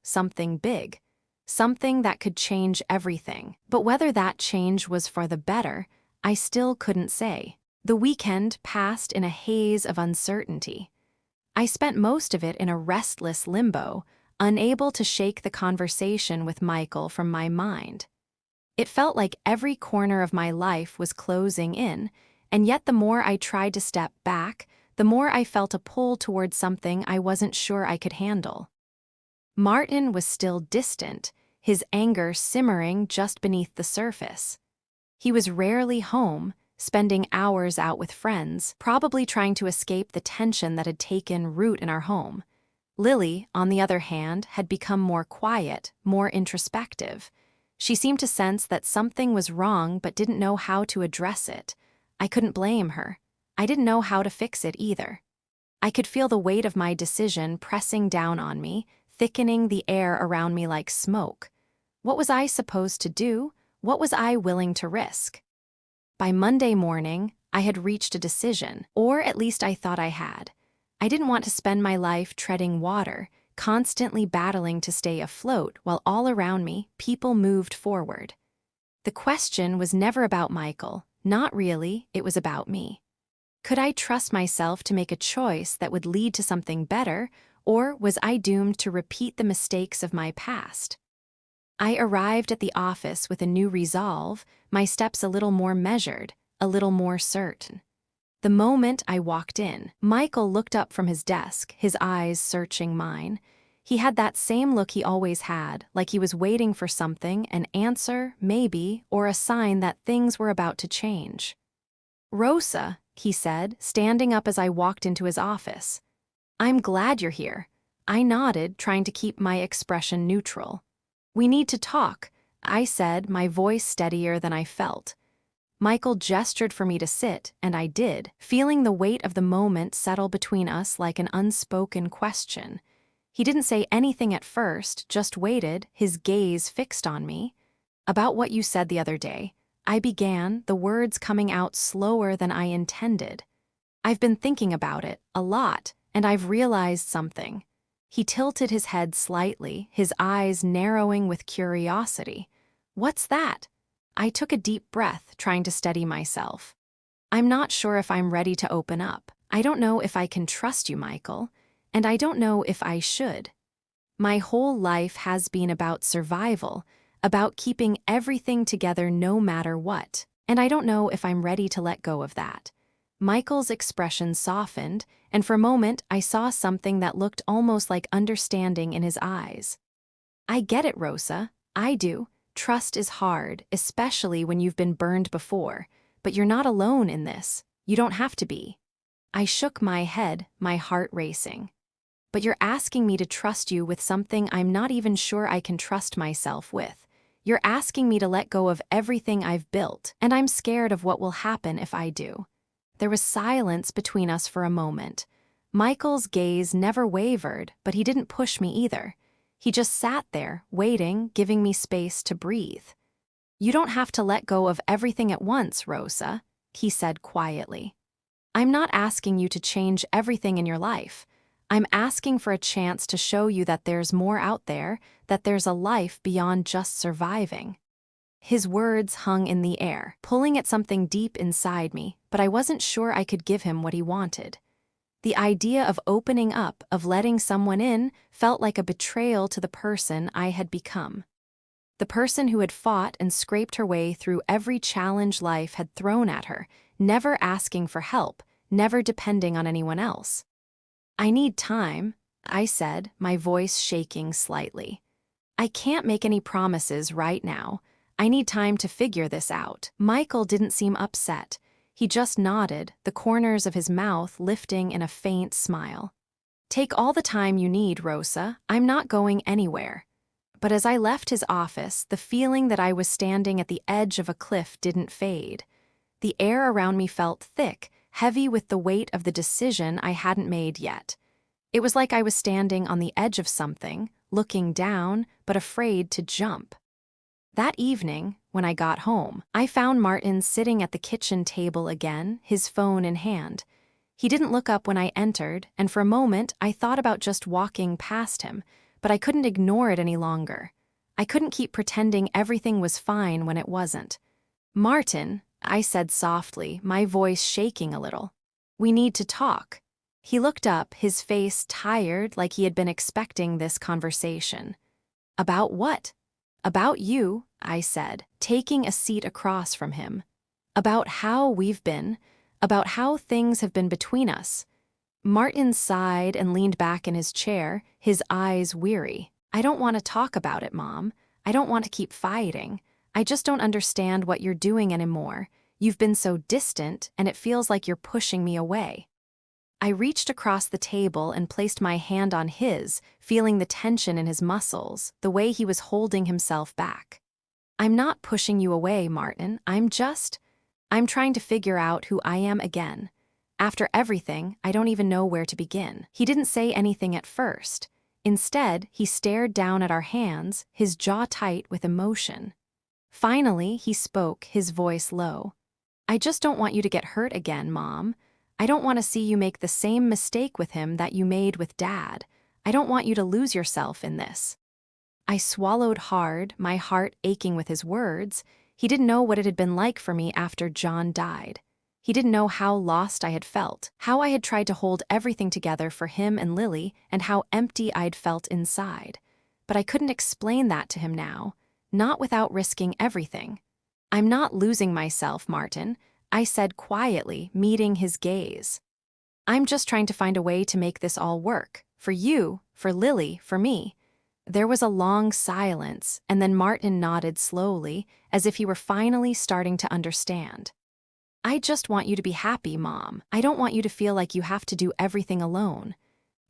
big, something that could change everything. But whether that change was for the better, I still couldn't say. The weekend passed in a haze of uncertainty. I spent most of it in a restless limbo, unable to shake the conversation with Michael from my mind. It felt like every corner of my life was closing in, and yet the more I tried to step back, the more I felt a pull toward something I wasn't sure I could handle. Martin was still distant, his anger simmering just beneath the surface. He was rarely home, spending hours out with friends, probably trying to escape the tension that had taken root in our home. Lily, on the other hand, had become more quiet, more introspective. She seemed to sense that something was wrong but didn't know how to address it. I couldn't blame her. I didn't know how to fix it either. I could feel the weight of my decision pressing down on me, thickening the air around me like smoke. What was I supposed to do? What was I willing to risk? By Monday morning, I had reached a decision, or at least I thought I had. I didn't want to spend my life treading water, constantly battling to stay afloat while all around me, people moved forward. The question was never about Michael. Not really, it was about me. Could I trust myself to make a choice that would lead to something better, or was I doomed to repeat the mistakes of my past? I arrived at the office with a new resolve, my steps a little more measured, a little more certain. The moment I walked in, Michael looked up from his desk, his eyes searching mine. He had that same look he always had, like he was waiting for something, an answer, maybe, or a sign that things were about to change. "Rosa," he said, standing up as I walked into his office. "I'm glad you're here." I nodded, trying to keep my expression neutral. "We need to talk," I said, my voice steadier than I felt. Michael gestured for me to sit, and I did, feeling the weight of the moment settle between us like an unspoken question. He didn't say anything at first, just waited, his gaze fixed on me. "About what you said the other day," I began, the words coming out slower than I intended. "I've been thinking about it, a lot, and I've realized something." He tilted his head slightly, his eyes narrowing with curiosity. "What's that?" I took a deep breath, trying to steady myself. "I'm not sure if I'm ready to open up. I don't know if I can trust you, Michael, and I don't know if I should. My whole life has been about survival, about keeping everything together no matter what, and I don't know if I'm ready to let go of that." Michael's expression softened, and for a moment I saw something that looked almost like understanding in his eyes. "I get it, Rosa. I do. Trust is hard, especially when you've been burned before, but you're not alone in this. You don't have to be." I shook my head, my heart racing. "But you're asking me to trust you with something I'm not even sure I can trust myself with. You're asking me to let go of everything I've built, and I'm scared of what will happen if I do." There was silence between us for a moment. Michael's gaze never wavered, but he didn't push me either. He just sat there, waiting, giving me space to breathe. "You don't have to let go of everything at once, Rosa," he said quietly. "I'm not asking you to change everything in your life. I'm asking for a chance to show you that there's more out there, that there's a life beyond just surviving." His words hung in the air, pulling at something deep inside me, but I wasn't sure I could give him what he wanted. The idea of opening up, of letting someone in, felt like a betrayal to the person I had become. The person who had fought and scraped her way through every challenge life had thrown at her, never asking for help, never depending on anyone else. "I need time," I said, my voice shaking slightly. "I can't make any promises right now. I need time to figure this out." Michael didn't seem upset. He just nodded, the corners of his mouth lifting in a faint smile. "Take all the time you need, Rosa. I'm not going anywhere." But as I left his office, the feeling that I was standing at the edge of a cliff didn't fade. The air around me felt thick, heavy with the weight of the decision I hadn't made yet. It was like I was standing on the edge of something, looking down, but afraid to jump. That evening, when I got home, I found Martin sitting at the kitchen table again, his phone in hand. He didn't look up when I entered, and for a moment I thought about just walking past him, but I couldn't ignore it any longer. I couldn't keep pretending everything was fine when it wasn't. "Martin," I said softly, my voice shaking a little. "We need to talk." He looked up, his face tired, like he had been expecting this conversation. "About what?" "About you," I said, taking a seat across from him. "About how we've been, about how things have been between us." Martin sighed and leaned back in his chair, his eyes weary. "I don't want to talk about it, Mom. I don't want to keep fighting. I just don't understand what you're doing anymore. You've been so distant, and it feels like you're pushing me away." I reached across the table and placed my hand on his, feeling the tension in his muscles, the way he was holding himself back. "I'm not pushing you away, Martin. I'm trying to figure out who I am again. After everything, I don't even know where to begin." He didn't say anything at first. Instead, he stared down at our hands, his jaw tight with emotion. Finally, he spoke, his voice low. "I just don't want you to get hurt again, Mom. I don't want to see you make the same mistake with him that you made with Dad. I don't want you to lose yourself in this." I swallowed hard, my heart aching with his words. He didn't know what it had been like for me after John died. He didn't know how lost I had felt, how I had tried to hold everything together for him and Lily, and how empty I'd felt inside. But I couldn't explain that to him now, not without risking everything. "I'm not losing myself, Martin," I said quietly, meeting his gaze. "I'm just trying to find a way to make this all work. For you, for Lily, for me." There was a long silence, and then Martin nodded slowly, as if he were finally starting to understand. "I just want you to be happy, Mom. I don't want you to feel like you have to do everything alone."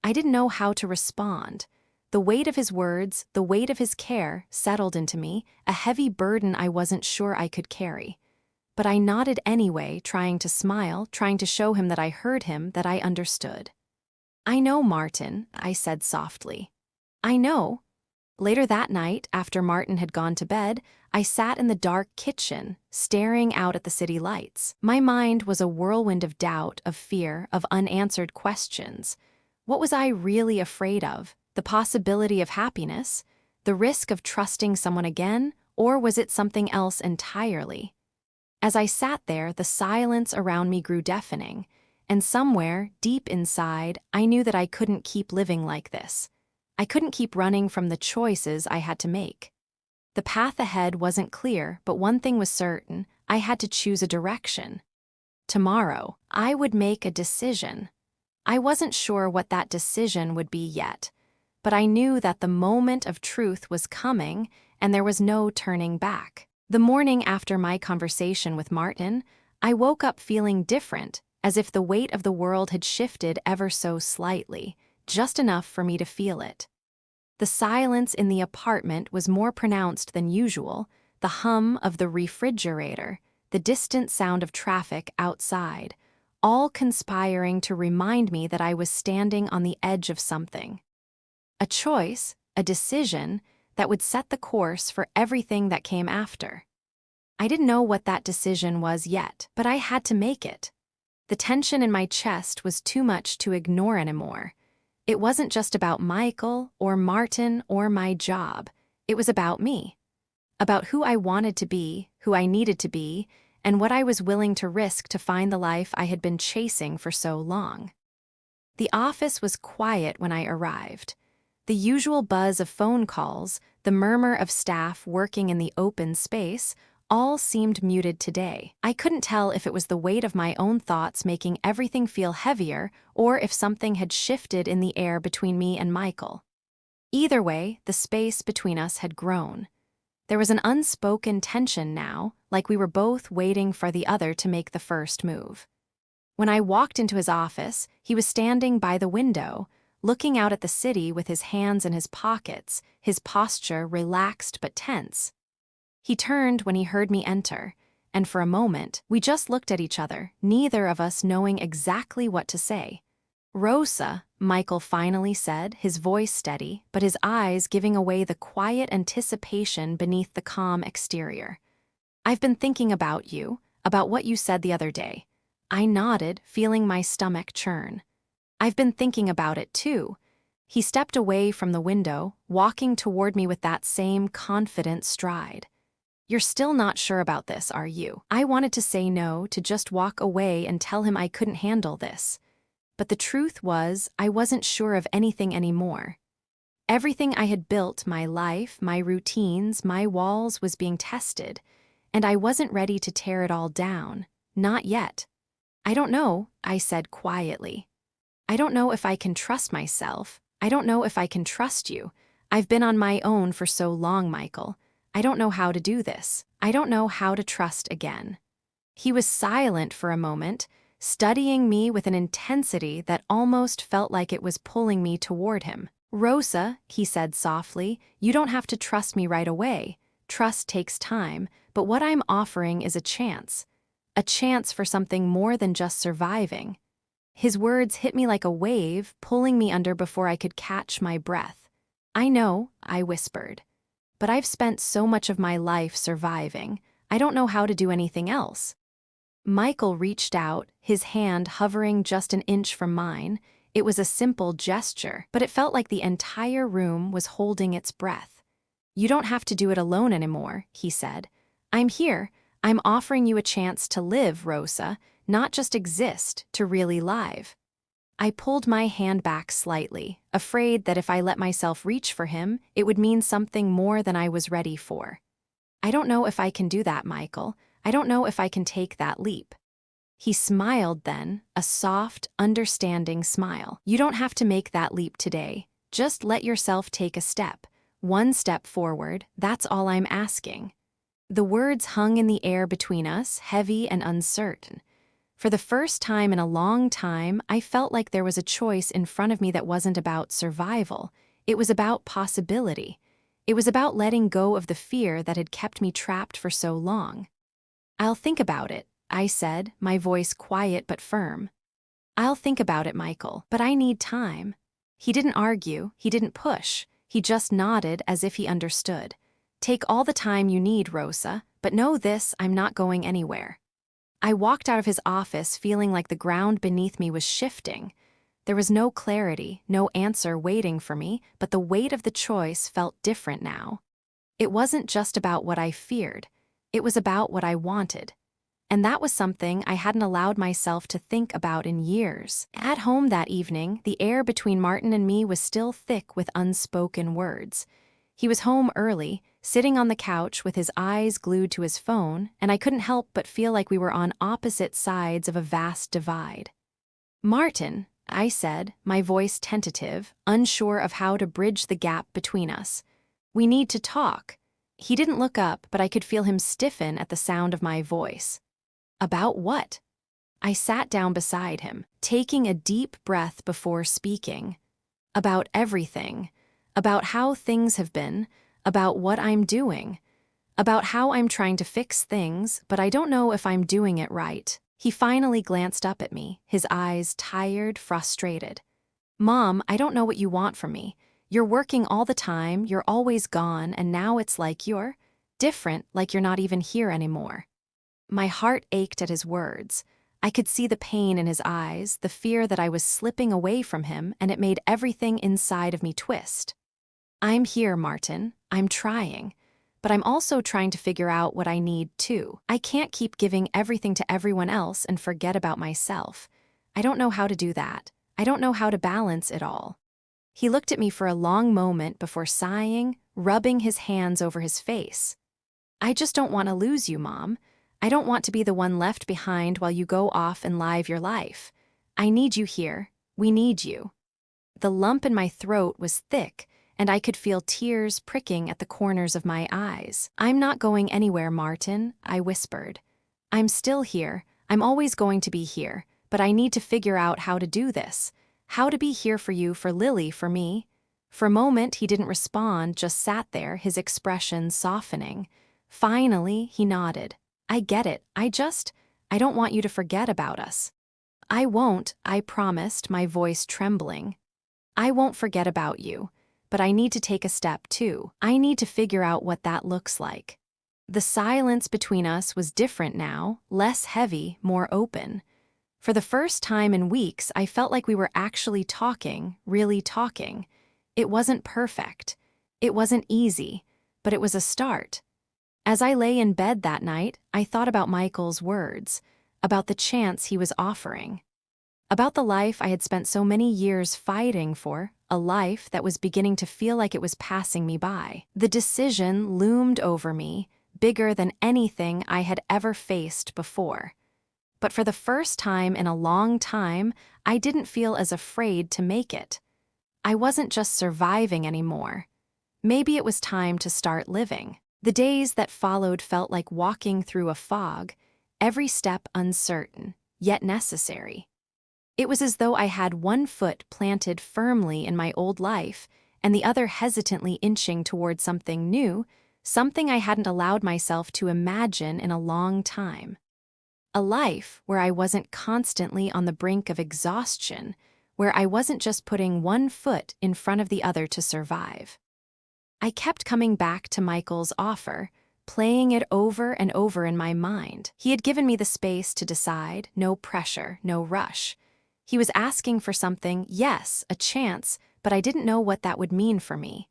I didn't know how to respond. The weight of his words, the weight of his care, settled into me, a heavy burden I wasn't sure I could carry. But I nodded anyway, trying to smile, trying to show him that I heard him, that I understood. "I know, Martin," I said softly. "I know." Later that night, after Martin had gone to bed, I sat in the dark kitchen, staring out at the city lights. My mind was a whirlwind of doubt, of fear, of unanswered questions. What was I really afraid of? The possibility of happiness? The risk of trusting someone again? Or was it something else entirely? As I sat there, the silence around me grew deafening, and somewhere, deep inside, I knew that I couldn't keep living like this. I couldn't keep running from the choices I had to make. The path ahead wasn't clear, but one thing was certain: I had to choose a direction. Tomorrow, I would make a decision. I wasn't sure what that decision would be yet, but I knew that the moment of truth was coming, and there was no turning back. The morning after my conversation with Martin, I woke up feeling different, as if the weight of the world had shifted ever so slightly, just enough for me to feel it. The silence in the apartment was more pronounced than usual, the hum of the refrigerator, the distant sound of traffic outside, all conspiring to remind me that I was standing on the edge of something. A choice, a decision, that would set the course for everything that came after. I didn't know what that decision was yet, but I had to make it. The tension in my chest was too much to ignore anymore. It wasn't just about Michael or Martin or my job. It was about me. About who I wanted to be, who I needed to be, and what I was willing to risk to find the life I had been chasing for so long. The office was quiet when I arrived. The usual buzz of phone calls, the murmur of staff working in the open space, all seemed muted today. I couldn't tell if it was the weight of my own thoughts making everything feel heavier, or if something had shifted in the air between me and Michael. Either way, the space between us had grown. There was an unspoken tension now, like we were both waiting for the other to make the first move. When I walked into his office, he was standing by the window, looking out at the city with his hands in his pockets, his posture relaxed but tense. He turned when he heard me enter, and for a moment, we just looked at each other, neither of us knowing exactly what to say. "Rosa," Michael finally said, his voice steady, but his eyes giving away the quiet anticipation beneath the calm exterior. "I've been thinking about you, about what you said the other day." I nodded, feeling my stomach churn. "I've been thinking about it too." He stepped away from the window, walking toward me with that same confident stride. "You're still not sure about this, are you?" I wanted to say no, to just walk away and tell him I couldn't handle this. But the truth was, I wasn't sure of anything anymore. Everything I had built, my life, my routines, my walls, was being tested, and I wasn't ready to tear it all down. Not yet. "I don't know," I said quietly. "I don't know if I can trust myself. I don't know if I can trust you. I've been on my own for so long, Michael. I don't know how to do this. I don't know how to trust again." He was silent for a moment, studying me with an intensity that almost felt like it was pulling me toward him. "Rosa," he said softly, "you don't have to trust me right away. Trust takes time, but what I'm offering is a chance. A chance for something more than just surviving." His words hit me like a wave, pulling me under before I could catch my breath. "I know," I whispered. "But I've spent so much of my life surviving. I don't know how to do anything else." Michael reached out, his hand hovering just an inch from mine. It was a simple gesture, but it felt like the entire room was holding its breath. "You don't have to do it alone anymore," he said. I'm here. I'm offering you a chance to live, Rosa, not just exist, to really live. I pulled my hand back slightly, afraid that if I let myself reach for him, it would mean something more than I was ready for. I don't know if I can do that, Michael. I don't know if I can take that leap. He smiled then, a soft, understanding smile. You don't have to make that leap today. Just let yourself take a step. One step forward, that's all I'm asking. The words hung in the air between us, heavy and uncertain. For the first time in a long time, I felt like there was a choice in front of me that wasn't about survival. It was about possibility. It was about letting go of the fear that had kept me trapped for so long. I'll think about it, I said, my voice quiet but firm. I'll think about it, Michael, but I need time. He didn't argue, he didn't push. He just nodded as if he understood. Take all the time you need, Rosa, but know this, I'm not going anywhere. I walked out of his office feeling like the ground beneath me was shifting. There was no clarity, no answer waiting for me, but the weight of the choice felt different now. It wasn't just about what I feared. It was about what I wanted. And that was something I hadn't allowed myself to think about in years. At home that evening, the air between Martin and me was still thick with unspoken words. He was home early, sitting on the couch with his eyes glued to his phone, and I couldn't help but feel like we were on opposite sides of a vast divide. Martin, I said, my voice tentative, unsure of how to bridge the gap between us. We need to talk. He didn't look up, but I could feel him stiffen at the sound of my voice. About what? I sat down beside him, taking a deep breath before speaking. About everything. About how things have been. About what I'm doing. About how I'm trying to fix things, but I don't know if I'm doing it right. He finally glanced up at me, his eyes tired, frustrated. Mom, I don't know what you want from me. You're working all the time, you're always gone, and now it's like you're different, like you're not even here anymore. My heart ached at his words. I could see the pain in his eyes, the fear that I was slipping away from him, and it made everything inside of me twist. I'm here, Martin. I'm trying. But I'm also trying to figure out what I need too. I can't keep giving everything to everyone else and forget about myself. I don't know how to do that. I don't know how to balance it all. He looked at me for a long moment before sighing, rubbing his hands over his face. I just don't want to lose you, Mom. I don't want to be the one left behind while you go off and live your life. I need you here. We need you. The lump in my throat was thick, and I could feel tears pricking at the corners of my eyes. I'm not going anywhere, Martin, I whispered. I'm still here. I'm always going to be here, but I need to figure out how to do this. How to be here for you, for Lily, for me. For a moment, he didn't respond, just sat there, his expression softening. Finally, he nodded. I get it. I don't want you to forget about us. I won't, I promised, my voice trembling. I won't forget about you. But I need to take a step too. I need to figure out what that looks like. The silence between us was different now, less heavy, more open. For the first time in weeks, I felt like we were actually talking, really talking. It wasn't perfect. It wasn't easy, but it was a start. As I lay in bed that night, I thought about Michael's words, about the chance he was offering. About the life I had spent so many years fighting for, a life that was beginning to feel like it was passing me by. The decision loomed over me, bigger than anything I had ever faced before. But for the first time in a long time, I didn't feel as afraid to make it. I wasn't just surviving anymore. Maybe it was time to start living. The days that followed felt like walking through a fog, every step uncertain, yet necessary. It was as though I had one foot planted firmly in my old life and the other hesitantly inching toward something new, something I hadn't allowed myself to imagine in a long time. A life where I wasn't constantly on the brink of exhaustion, where I wasn't just putting one foot in front of the other to survive. I kept coming back to Michael's offer, playing it over and over in my mind. He had given me the space to decide, no pressure, no rush. He was asking for something, yes, a chance, but I didn't know what that would mean for me.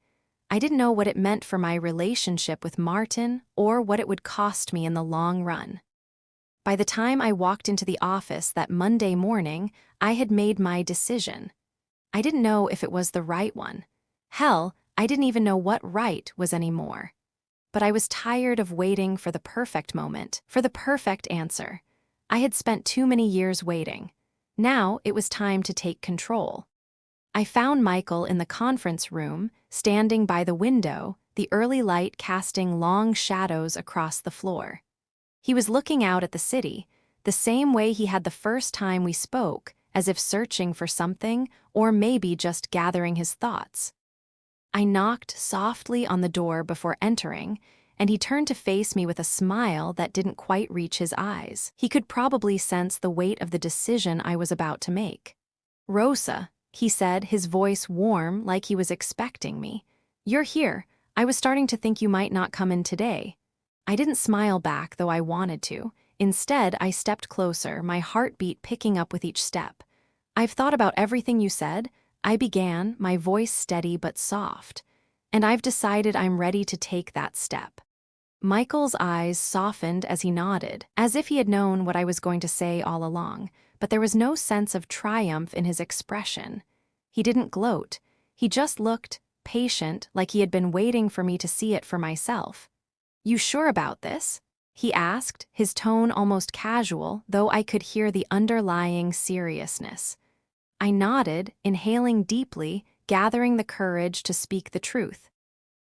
I didn't know what it meant for my relationship with Martin or what it would cost me in the long run. By the time I walked into the office that Monday morning, I had made my decision. I didn't know if it was the right one. Hell, I didn't even know what right was anymore. But I was tired of waiting for the perfect moment, for the perfect answer. I had spent too many years waiting. Now it was time to take control. I found Michael in the conference room, standing by the window, the early light casting long shadows across the floor. He was looking out at the city, the same way he had the first time we spoke, as if searching for something, or maybe just gathering his thoughts. I knocked softly on the door before entering, and he turned to face me with a smile that didn't quite reach his eyes. He could probably sense the weight of the decision I was about to make. "Rosa," he said, his voice warm like he was expecting me. "You're here. I was starting to think you might not come in today." I didn't smile back, though I wanted to. Instead, I stepped closer, my heartbeat picking up with each step. "I've thought about everything you said," I began, my voice steady but soft. "And I've decided I'm ready to take that step." Michael's eyes softened as he nodded, as if he had known what I was going to say all along, but there was no sense of triumph in his expression. He didn't gloat. He just looked patient, like he had been waiting for me to see it for myself. "You sure about this?" he asked, his tone almost casual, though I could hear the underlying seriousness. I nodded, inhaling deeply, gathering the courage to speak the truth.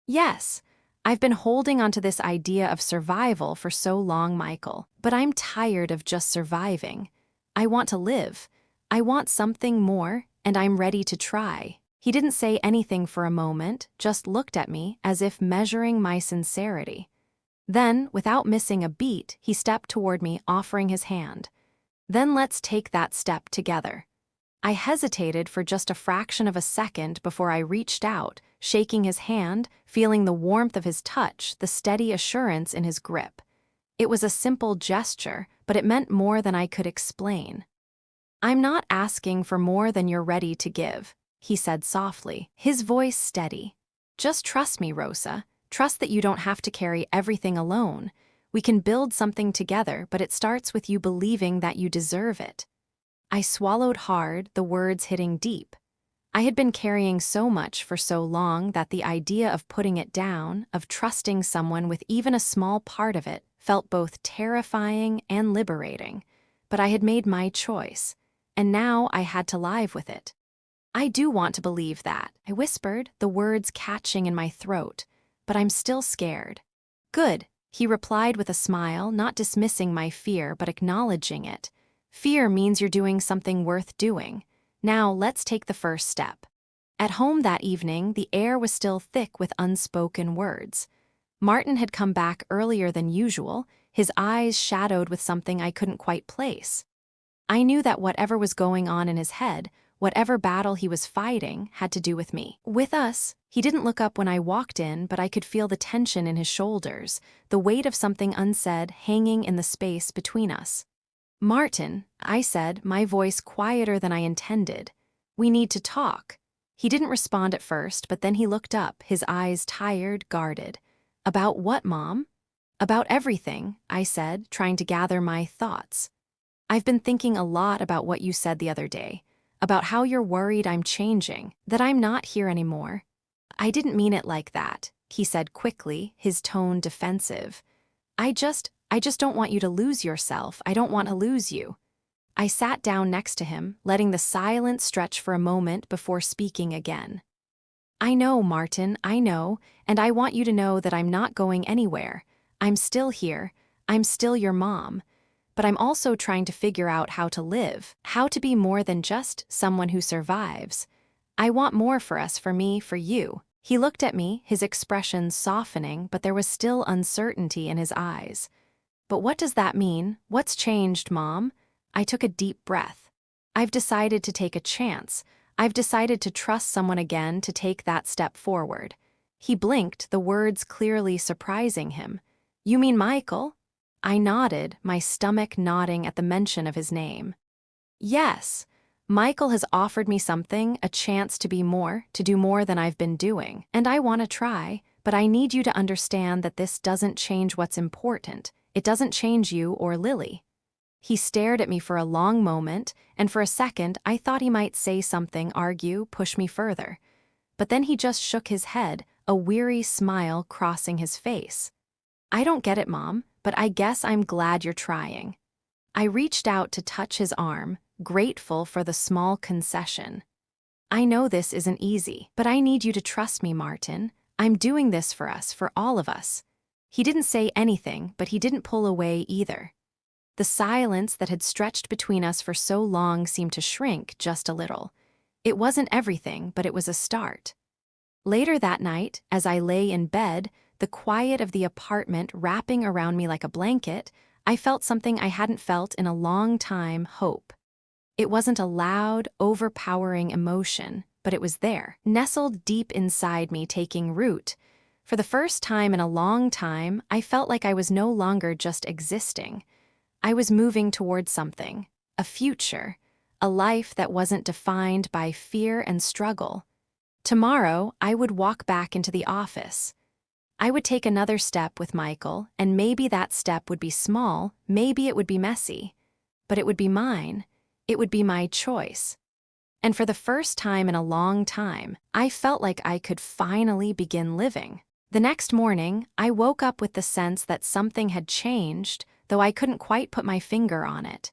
"Yes, I've been holding onto this idea of survival for so long, Michael, but I'm tired of just surviving. I want to live. I want something more, and I'm ready to try." He didn't say anything for a moment, just looked at me as if measuring my sincerity. Then, without missing a beat, he stepped toward me, offering his hand. "Then let's take that step together." I hesitated for just a fraction of a second before I reached out, shaking his hand, feeling the warmth of his touch, the steady assurance in his grip. It was a simple gesture, but it meant more than I could explain. "I'm not asking for more than you're ready to give," he said softly, his voice steady. "Just trust me, Rosa. Trust that you don't have to carry everything alone. We can build something together, but it starts with you believing that you deserve it." I swallowed hard, the words hitting deep. I had been carrying so much for so long that the idea of putting it down, of trusting someone with even a small part of it, felt both terrifying and liberating. But I had made my choice, and now I had to live with it. "I do want to believe that," I whispered, the words catching in my throat, "but I'm still scared." "Good," he replied with a smile, not dismissing my fear but acknowledging it. "Fear means you're doing something worth doing. Now let's take the first step." At home that evening, the air was still thick with unspoken words. Martin had come back earlier than usual, his eyes shadowed with something I couldn't quite place. I knew that whatever was going on in his head, whatever battle he was fighting, had to do with me. With us, he didn't look up when I walked in, but I could feel the tension in his shoulders, the weight of something unsaid hanging in the space between us. "Martin," I said, my voice quieter than I intended, "we need to talk." He didn't respond at first, but then he looked up, his eyes tired, guarded. "About what, Mom?" "About everything," I said, trying to gather my thoughts. "I've been thinking a lot about what you said the other day, about how you're worried I'm changing, that I'm not here anymore." "I didn't mean it like that," he said quickly, his tone defensive. I just don't want you to lose yourself. I don't want to lose you." I sat down next to him, letting the silence stretch for a moment before speaking again. "I know, Martin, I know, and I want you to know that I'm not going anywhere. I'm still here. I'm still your mom. But I'm also trying to figure out how to live, how to be more than just someone who survives. I want more for us, for me, for you." He looked at me, his expression softening, but there was still uncertainty in his eyes. "But what does that mean? What's changed, Mom?" I took a deep breath. "I've decided to take a chance. I've decided to trust someone again, to take that step forward." He blinked, the words clearly surprising him. "You mean Michael?" I nodded, my stomach knotting at the mention of his name. "Yes. Michael has offered me something, a chance to be more, to do more than I've been doing. And I want to try, but I need you to understand that this doesn't change what's important. It doesn't change you or Lily. He stared at me for a long moment, and for a second I thought he might say something, argue, push me further. But then he just shook his head, a weary smile crossing his face. I don't get it, Mom, but I guess I'm glad you're trying. I reached out to touch his arm, grateful for the small concession. I know this isn't easy, but I need you to trust me, Martin. I'm doing this for us, for all of us. He didn't say anything, but he didn't pull away either. The silence that had stretched between us for so long seemed to shrink just a little. It wasn't everything, but it was a start. Later that night, as I lay in bed, the quiet of the apartment wrapping around me like a blanket, I felt something I hadn't felt in a long time: hope. It wasn't a loud, overpowering emotion, but it was there, nestled deep inside me, taking root. For the first time in a long time, I felt like I was no longer just existing. I was moving toward something, a future, a life that wasn't defined by fear and struggle. Tomorrow, I would walk back into the office. I would take another step with Michael, and maybe that step would be small, maybe it would be messy. But it would be mine. It would be my choice. And for the first time in a long time, I felt like I could finally begin living. The next morning, I woke up with the sense that something had changed, though I couldn't quite put my finger on it.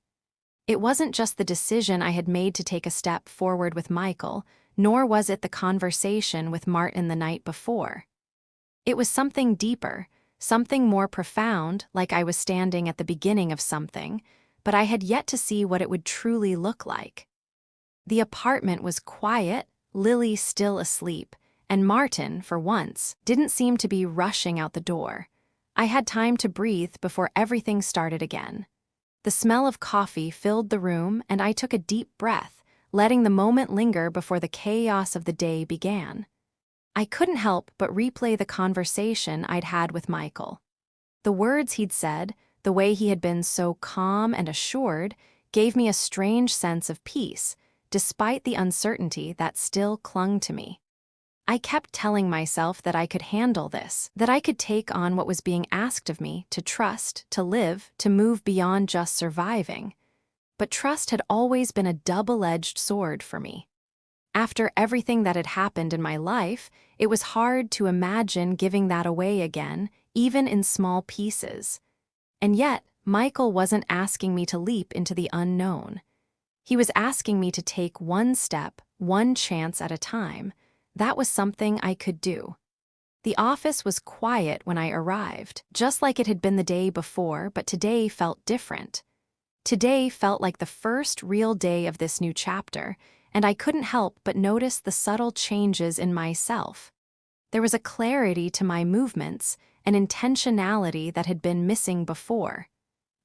It wasn't just the decision I had made to take a step forward with Michael, nor was it the conversation with Martin the night before. It was something deeper, something more profound, like I was standing at the beginning of something, but I had yet to see what it would truly look like. The apartment was quiet, Lily still asleep, and Martin, for once, didn't seem to be rushing out the door. I had time to breathe before everything started again. The smell of coffee filled the room, and I took a deep breath, letting the moment linger before the chaos of the day began. I couldn't help but replay the conversation I'd had with Michael. The words he'd said, the way he had been so calm and assured, gave me a strange sense of peace, despite the uncertainty that still clung to me. I kept telling myself that I could handle this, that I could take on what was being asked of me, to trust, to live, to move beyond just surviving. But trust had always been a double-edged sword for me. After everything that had happened in my life, it was hard to imagine giving that away again, even in small pieces. And yet, Michael wasn't asking me to leap into the unknown. He was asking me to take one step, one chance at a time. That was something I could do. The office was quiet when I arrived, just like it had been the day before, but today felt different. Today felt like the first real day of this new chapter, and I couldn't help but notice the subtle changes in myself. There was a clarity to my movements, an intentionality that had been missing before.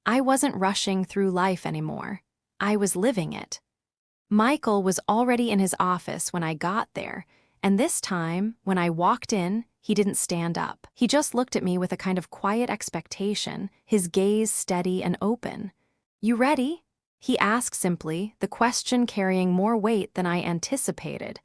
I wasn't rushing through life anymore. I was living it. Michael was already in his office when I got there, and this time, when I walked in, he didn't stand up. He just looked at me with a kind of quiet expectation, his gaze steady and open. "You ready?" he asked simply, the question carrying more weight than I anticipated.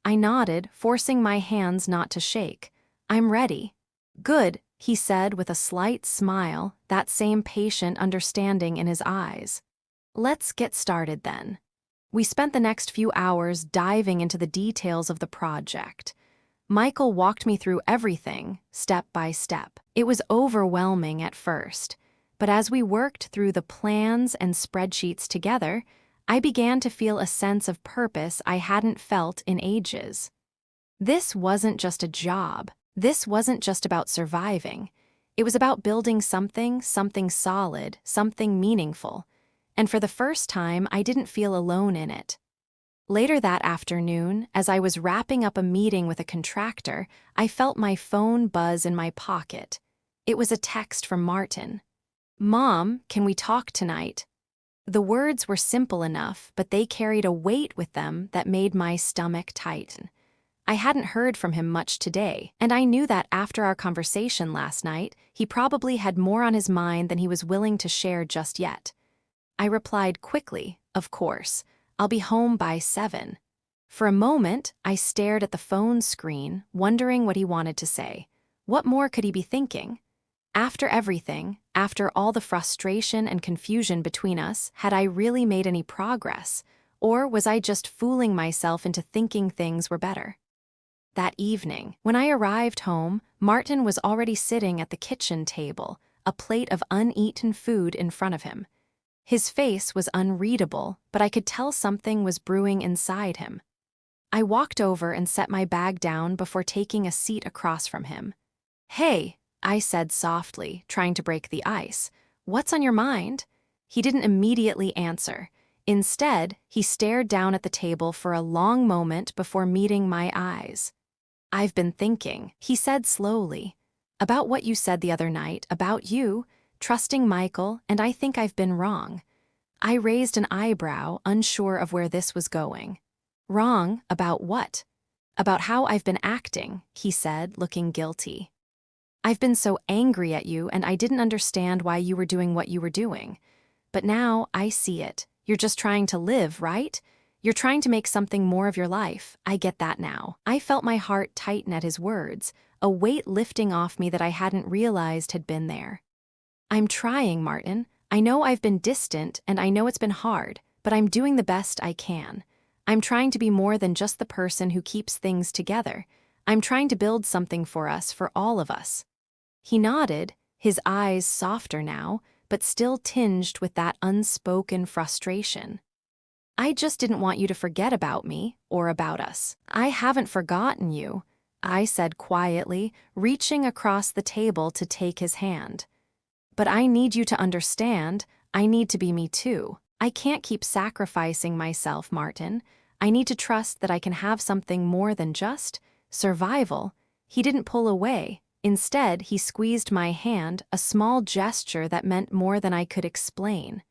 I nodded, forcing my hands not to shake. "I'm ready." "Good," he said with a slight smile, that same patient understanding in his eyes. "Let's get started then." We spent the next few hours diving into the details of the project. Michael walked me through everything, step by step. It was overwhelming at first, but as we worked through the plans and spreadsheets together, I began to feel a sense of purpose I hadn't felt in ages. This wasn't just a job. This wasn't just about surviving. It was about building something solid, something meaningful. And for the first time, I didn't feel alone in it. Later that afternoon, as I was wrapping up a meeting with a contractor, I felt my phone buzz in my pocket. It was a text from Martin. "Mom, can we talk tonight?" The words were simple enough, but they carried a weight with them that made my stomach tighten. I hadn't heard from him much today, and I knew that after our conversation last night, he probably had more on his mind than he was willing to share just yet. I replied quickly, "Of course. I'll be home by 7. For a moment, I stared at the phone screen, wondering what he wanted to say. What more could he be thinking? After everything, after all the frustration and confusion between us, had I really made any progress? Or was I just fooling myself into thinking things were better? That evening, when I arrived home, Martin was already sitting at the kitchen table, a plate of uneaten food in front of him. His face was unreadable, but I could tell something was brewing inside him. I walked over and set my bag down before taking a seat across from him. "Hey," I said softly, trying to break the ice. "What's on your mind?" He didn't immediately answer. Instead, he stared down at the table for a long moment before meeting my eyes. "I've been thinking," he said slowly, "about what you said the other night, about you, trusting Michael, and I think I've been wrong." I raised an eyebrow, unsure of where this was going. "Wrong about what?" "About how I've been acting," he said, looking guilty. "I've been so angry at you, and I didn't understand why you were doing what you were doing. But now I see it. You're just trying to live, right? You're trying to make something more of your life. I get that now." I felt my heart tighten at his words, a weight lifting off me that I hadn't realized had been there. "I'm trying, Martin. I know I've been distant, and I know it's been hard, but I'm doing the best I can. I'm trying to be more than just the person who keeps things together. I'm trying to build something for us, for all of us." He nodded, his eyes softer now, but still tinged with that unspoken frustration. "I just didn't want you to forget about me, or about us." "I haven't forgotten you," I said quietly, reaching across the table to take his hand. "But I need you to understand, I need to be me too. I can't keep sacrificing myself, Martin. I need to trust that I can have something more than just survival." He didn't pull away. Instead, he squeezed my hand, a small gesture that meant more than I could explain.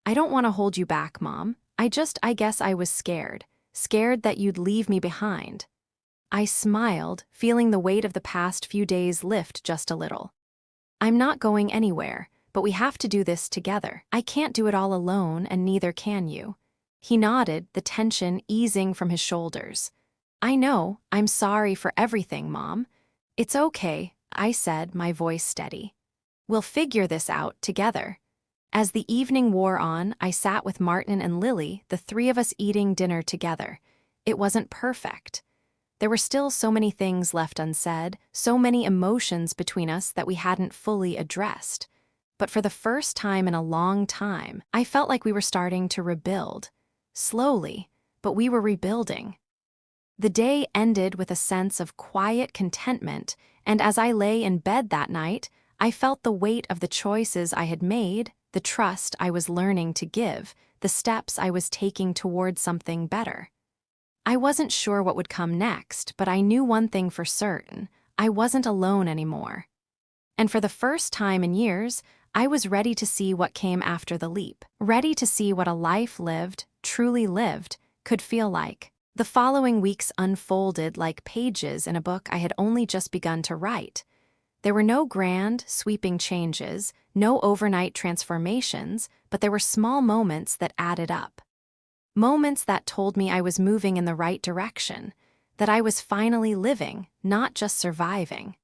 "I don't want to hold you back, Mom. I guess I was scared. Scared that you'd leave me behind." I smiled, feeling the weight of the past few days lift just a little. "I'm not going anywhere, but we have to do this together. I can't do it all alone, and neither can you." He nodded, the tension easing from his shoulders. "I know. I'm sorry for everything, Mom." "It's okay," I said, my voice steady. "We'll figure this out together." As the evening wore on, I sat with Martin and Lily, the three of us eating dinner together. It wasn't perfect. There were still so many things left unsaid, so many emotions between us that we hadn't fully addressed. But for the first time in a long time, I felt like we were starting to rebuild. Slowly, but we were rebuilding. The day ended with a sense of quiet contentment, and as I lay in bed that night, I felt the weight of the choices I had made, the trust I was learning to give, the steps I was taking toward something better. I wasn't sure what would come next, but I knew one thing for certain: I wasn't alone anymore. And for the first time in years, I was ready to see what came after the leap, ready to see what a life lived, truly lived, could feel like. The following weeks unfolded like pages in a book I had only just begun to write. There were no grand, sweeping changes, no overnight transformations, but there were small moments that added up. Moments that told me I was moving in the right direction, that I was finally living, not just surviving.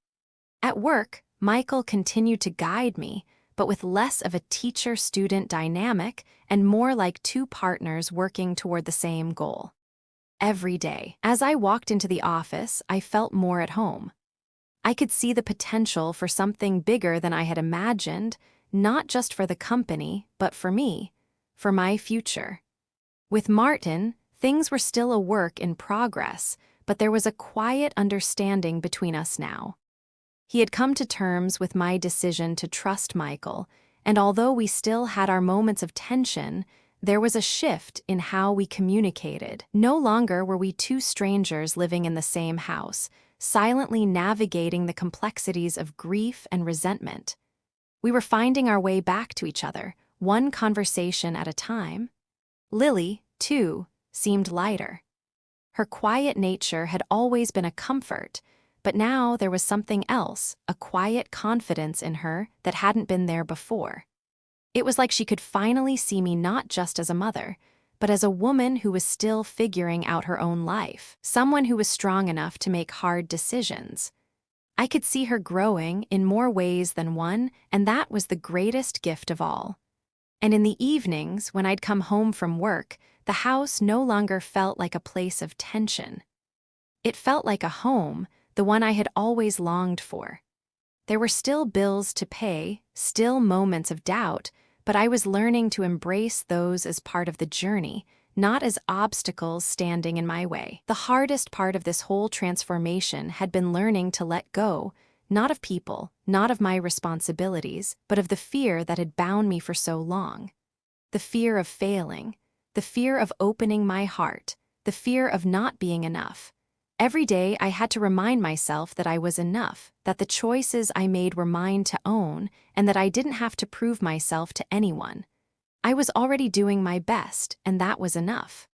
At work, Michael continued to guide me, but with less of a teacher-student dynamic and more like two partners working toward the same goal. Every day, as I walked into the office, I felt more at home. I could see the potential for something bigger than I had imagined, not just for the company, but for me, for my future. With Martin, things were still a work in progress, but there was a quiet understanding between us now. He had come to terms with my decision to trust Michael, and although we still had our moments of tension, there was a shift in how we communicated. No longer were we two strangers living in the same house, silently navigating the complexities of grief and resentment. We were finding our way back to each other, one conversation at a time. Lily, too, seemed lighter. Her quiet nature had always been a comfort, but now there was something else, a quiet confidence in her that hadn't been there before. It was like she could finally see me not just as a mother, but as a woman who was still figuring out her own life, someone who was strong enough to make hard decisions. I could see her growing in more ways than one, and that was the greatest gift of all. And in the evenings, when I'd come home from work, the house no longer felt like a place of tension. It felt like a home, the one I had always longed for. There were still bills to pay, still moments of doubt, but I was learning to embrace those as part of the journey, not as obstacles standing in my way. The hardest part of this whole transformation had been learning to let go, not of people, not of my responsibilities, but of the fear that had bound me for so long. The fear of failing, the fear of opening my heart, the fear of not being enough. Every day I had to remind myself that I was enough, that the choices I made were mine to own, and that I didn't have to prove myself to anyone. I was already doing my best, and that was enough.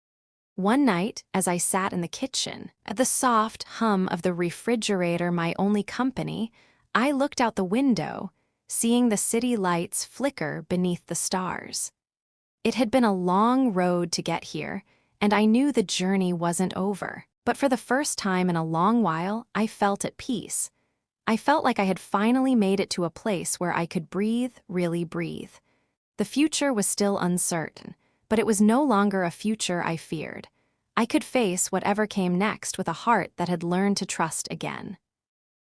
One night, as I sat in the kitchen, at the soft hum of the refrigerator, my only company, I looked out the window, seeing the city lights flicker beneath the stars. It had been a long road to get here, and I knew the journey wasn't over. But for the first time in a long while, I felt at peace. I felt like I had finally made it to a place where I could breathe, really breathe. The future was still uncertain, but it was no longer a future I feared. I could face whatever came next with a heart that had learned to trust again.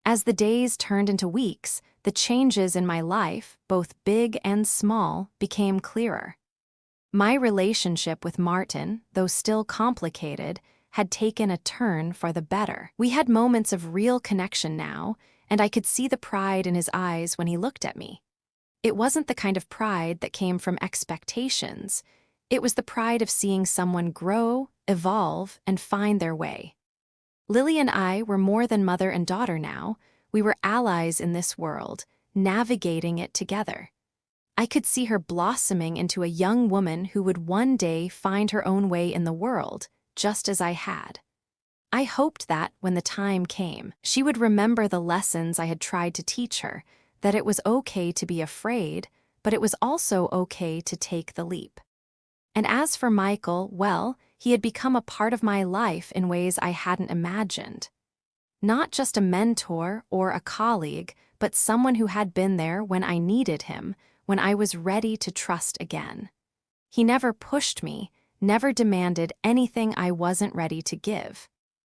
As the days turned into weeks, the changes in my life, both big and small, became clearer. My relationship with Martin, though still complicated, had taken a turn for the better. We had moments of real connection now, and I could see the pride in his eyes when he looked at me. It wasn't the kind of pride that came from expectations. It was the pride of seeing someone grow, evolve, and find their way. Lily and I were more than mother and daughter now. We were allies in this world, navigating it together. I could see her blossoming into a young woman who would one day find her own way in the world, just as I had. I hoped that, when the time came, she would remember the lessons I had tried to teach her, that it was okay to be afraid, but it was also okay to take the leap. And as for Michael, well, he had become a part of my life in ways I hadn't imagined. Not just a mentor or a colleague, but someone who had been there when I needed him, when I was ready to trust again. He never pushed me, never demanded anything I wasn't ready to give.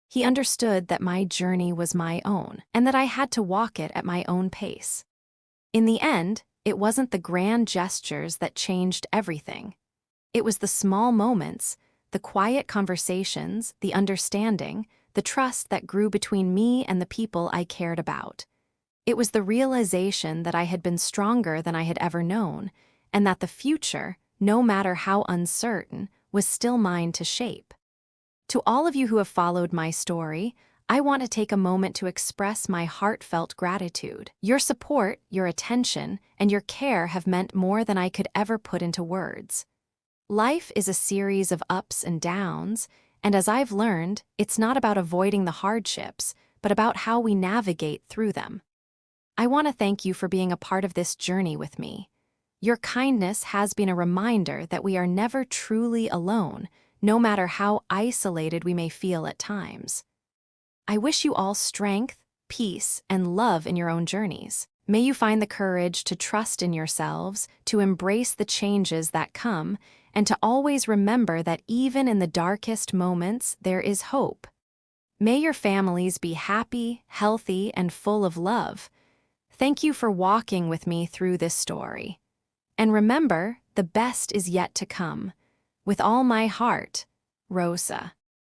He understood that my journey was my own, and that I had to walk it at my own pace. In the end, it wasn't the grand gestures that changed everything. It was the small moments, the quiet conversations, the understanding, the trust that grew between me and the people I cared about. It was the realization that I had been stronger than I had ever known, and that the future, no matter how uncertain, was still mine to shape. To all of you who have followed my story, I want to take a moment to express my heartfelt gratitude. Your support, your attention, and your care have meant more than I could ever put into words. Life is a series of ups and downs, and as I've learned, it's not about avoiding the hardships, but about how we navigate through them. I want to thank you for being a part of this journey with me. Your kindness has been a reminder that we are never truly alone, no matter how isolated we may feel at times. I wish you all strength, peace, and love in your own journeys. May you find the courage to trust in yourselves, to embrace the changes that come, and to always remember that even in the darkest moments, there is hope. May your families be happy, healthy, and full of love. Thank you for walking with me through this story. And remember, the best is yet to come. With all my heart, Rosa.